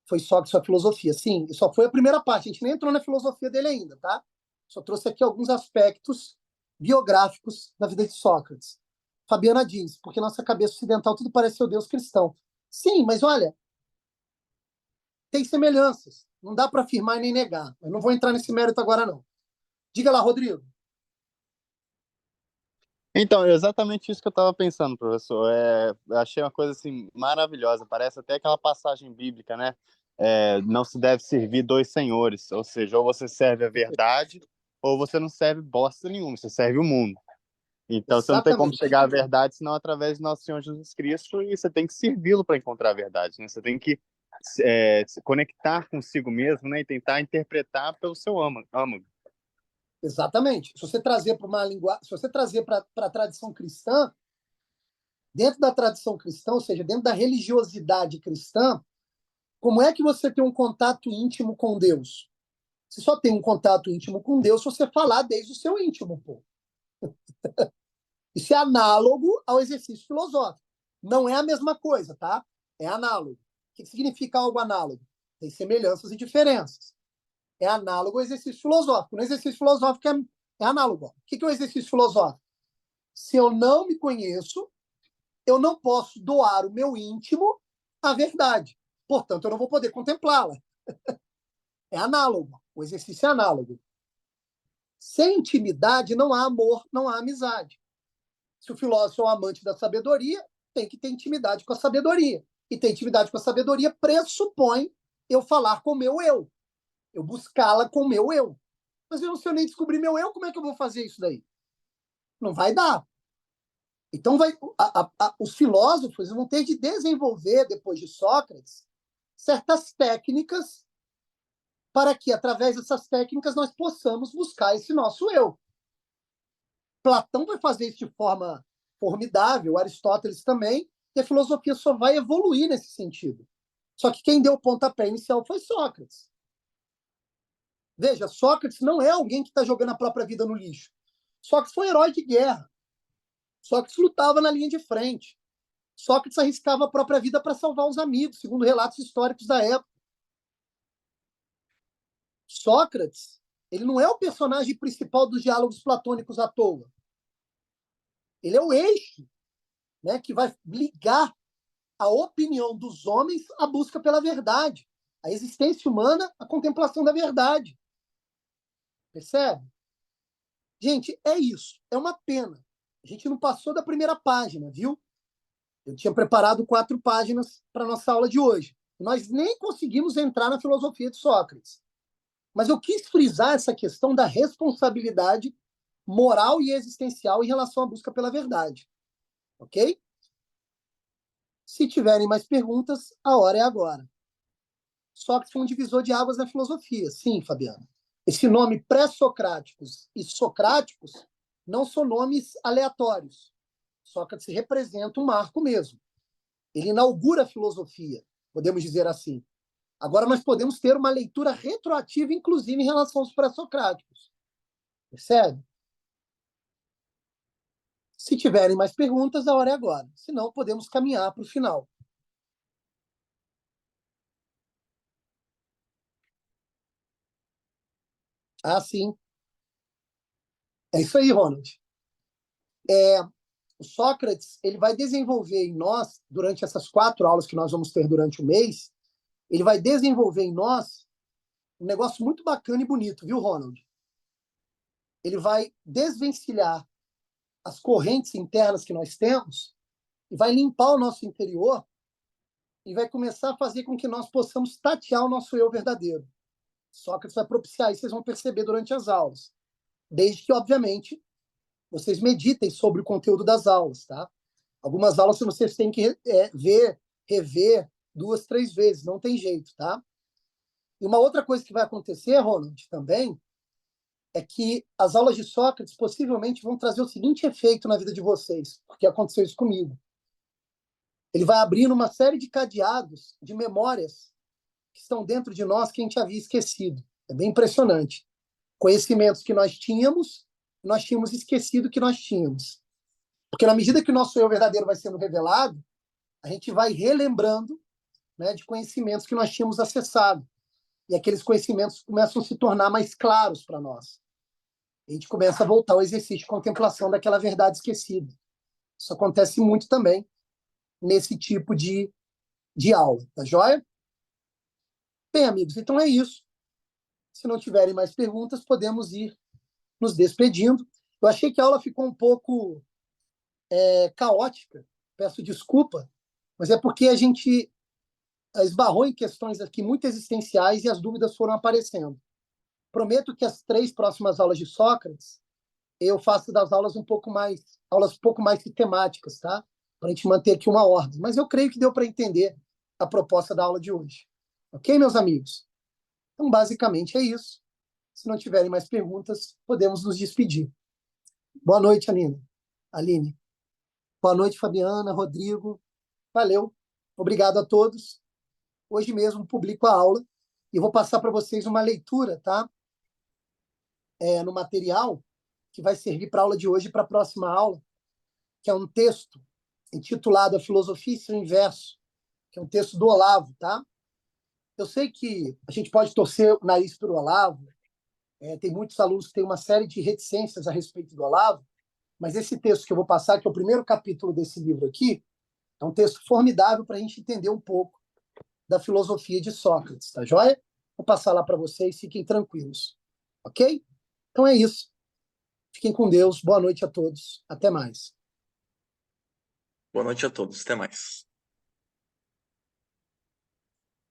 foi Sócrates sua filosofia. Sim, só foi a primeira parte, a gente nem entrou na filosofia dele ainda, tá? Só trouxe aqui alguns aspectos biográficos da vida de Sócrates. Fabiana diz, porque nossa cabeça ocidental tudo parece o Deus cristão. Sim, mas olha, tem semelhanças. Não dá para afirmar e nem negar. Eu não vou entrar nesse mérito agora, não. Diga lá, Rodrigo. Então, é exatamente isso que eu estava pensando, professor. Eu achei uma coisa assim maravilhosa. Parece até aquela passagem bíblica, né? Não se deve servir dois senhores. Ou seja, ou você serve a verdade, ou você não serve bosta nenhuma. Você serve o mundo. Então, você não tem como Exatamente. chegar à verdade senão através do nosso Senhor Jesus Cristo, e você tem que servi-lo para encontrar a verdade, né? Você tem que se conectar consigo mesmo, né? E tentar interpretar pelo seu âmago. Exatamente. Se você trazer para uma linguagem, se você trazer para a tradição cristã, dentro da tradição cristã, ou seja, dentro da religiosidade cristã, como é que você tem um contato íntimo com Deus? Você só tem um contato íntimo com Deus se você falar desde o seu íntimo, pô. Isso é análogo ao exercício filosófico. Não é a mesma coisa, tá? É análogo. O que significa algo análogo? Tem semelhanças e diferenças. É análogo ao exercício filosófico. No exercício filosófico é análogo. O que é o exercício filosófico? Se eu não me conheço, eu não posso doar o meu íntimo à verdade. Portanto, eu não vou poder contemplá-la. É análogo. O exercício é análogo. Sem intimidade não há amor, não há amizade. Se o filósofo é um amante da sabedoria, tem que ter intimidade com a sabedoria. E ter intimidade com a sabedoria pressupõe eu falar com o meu eu. Eu buscá-la com o meu eu. Mas eu não sei nem descobrir meu eu, como é que eu vou fazer isso daí? Não vai dar. Então, os filósofos vão ter de desenvolver, depois de Sócrates, certas técnicas para que, através dessas técnicas, nós possamos buscar esse nosso eu. Platão vai fazer isso de forma formidável, Aristóteles também, e a filosofia só vai evoluir nesse sentido. Só que quem deu o pontapé inicial foi Sócrates. Veja, Sócrates não é alguém que está jogando a própria vida no lixo. Sócrates foi herói de guerra. Sócrates lutava na linha de frente. Sócrates arriscava a própria vida para salvar os amigos, segundo relatos históricos da época. Sócrates, ele não é o personagem principal dos diálogos platônicos à toa. Ele é o eixo, né, que vai ligar a opinião dos homens à busca pela verdade, a existência humana, a contemplação da verdade. Percebe? Gente, é isso. É uma pena. A gente não passou da primeira página, viu? Eu tinha preparado 4 páginas para a nossa aula de hoje. Nós nem conseguimos entrar na filosofia de Sócrates. Mas eu quis frisar essa questão da responsabilidade moral e existencial em relação à busca pela verdade. Ok? Se tiverem mais perguntas, a hora é agora. Sócrates foi um divisor de águas na filosofia. Sim, Fabiano. Esse nome pré-socráticos e socráticos não são nomes aleatórios. Sócrates representa um marco mesmo. Ele inaugura a filosofia, podemos dizer assim. Agora nós podemos ter uma leitura retroativa, inclusive, em relação aos pré-socráticos. Percebe? Se tiverem mais perguntas, a hora é agora. Senão, podemos caminhar para o final. Ah, sim. É isso aí, Ronald. O Sócrates, ele vai desenvolver em nós, durante essas 4 aulas que nós vamos ter durante o mês, ele vai desenvolver em nós um negócio muito bacana e bonito, viu, Ronald? Ele vai desvencilhar as correntes internas que nós temos e vai limpar o nosso interior e vai começar a fazer com que nós possamos tatear o nosso eu verdadeiro. Sócrates vai propiciar isso, vocês vão perceber durante as aulas. Desde que, obviamente, vocês meditem sobre o conteúdo das aulas, tá? Algumas aulas vocês têm que ver, rever 2, 3 vezes, não tem jeito, tá? E uma outra coisa que vai acontecer, Ronald, também, é que as aulas de Sócrates possivelmente vão trazer o seguinte efeito na vida de vocês, porque aconteceu isso comigo. Ele vai abrindo uma série de cadeados, de memórias que estão dentro de nós que a gente havia esquecido. É bem impressionante. Conhecimentos que nós tínhamos esquecido que nós tínhamos. Porque na medida que o nosso eu verdadeiro vai sendo revelado, a gente vai relembrando, né, de conhecimentos que nós tínhamos acessado. E aqueles conhecimentos começam a se tornar mais claros para nós. A gente começa a voltar ao exercício de contemplação daquela verdade esquecida. Isso acontece muito também nesse tipo de aula, tá joia? Bem, amigos, então é isso. Se não tiverem mais perguntas, podemos ir nos despedindo. Eu achei que a aula ficou um pouco caótica, peço desculpa, mas é porque a gente esbarrou em questões aqui muito existenciais e as dúvidas foram aparecendo. Prometo que as 3 próximas aulas de Sócrates eu faço das aulas um pouco mais temáticas, tá? Para a gente manter aqui uma ordem. Mas eu creio que deu para entender a proposta da aula de hoje. Ok, meus amigos? Então, basicamente é isso. Se não tiverem mais perguntas, podemos nos despedir. Boa noite, Aline. Boa noite, Fabiana, Rodrigo. Valeu. Obrigado a todos. Hoje mesmo publico a aula e vou passar para vocês uma leitura, tá? No material que vai servir para a aula de hoje e para a próxima aula, que é um texto intitulado A Filosofia e seu Inverso, que é um texto do Olavo, tá? Eu sei que a gente pode torcer o nariz para o Olavo, tem muitos alunos que têm uma série de reticências a respeito do Olavo, mas esse texto que eu vou passar, que é o primeiro capítulo desse livro aqui, é um texto formidável para a gente entender um pouco da filosofia de Sócrates, tá joia? Vou passar lá para vocês, fiquem tranquilos, ok? Então é isso. Fiquem com Deus, boa noite a todos, até mais. Boa noite a todos, até mais.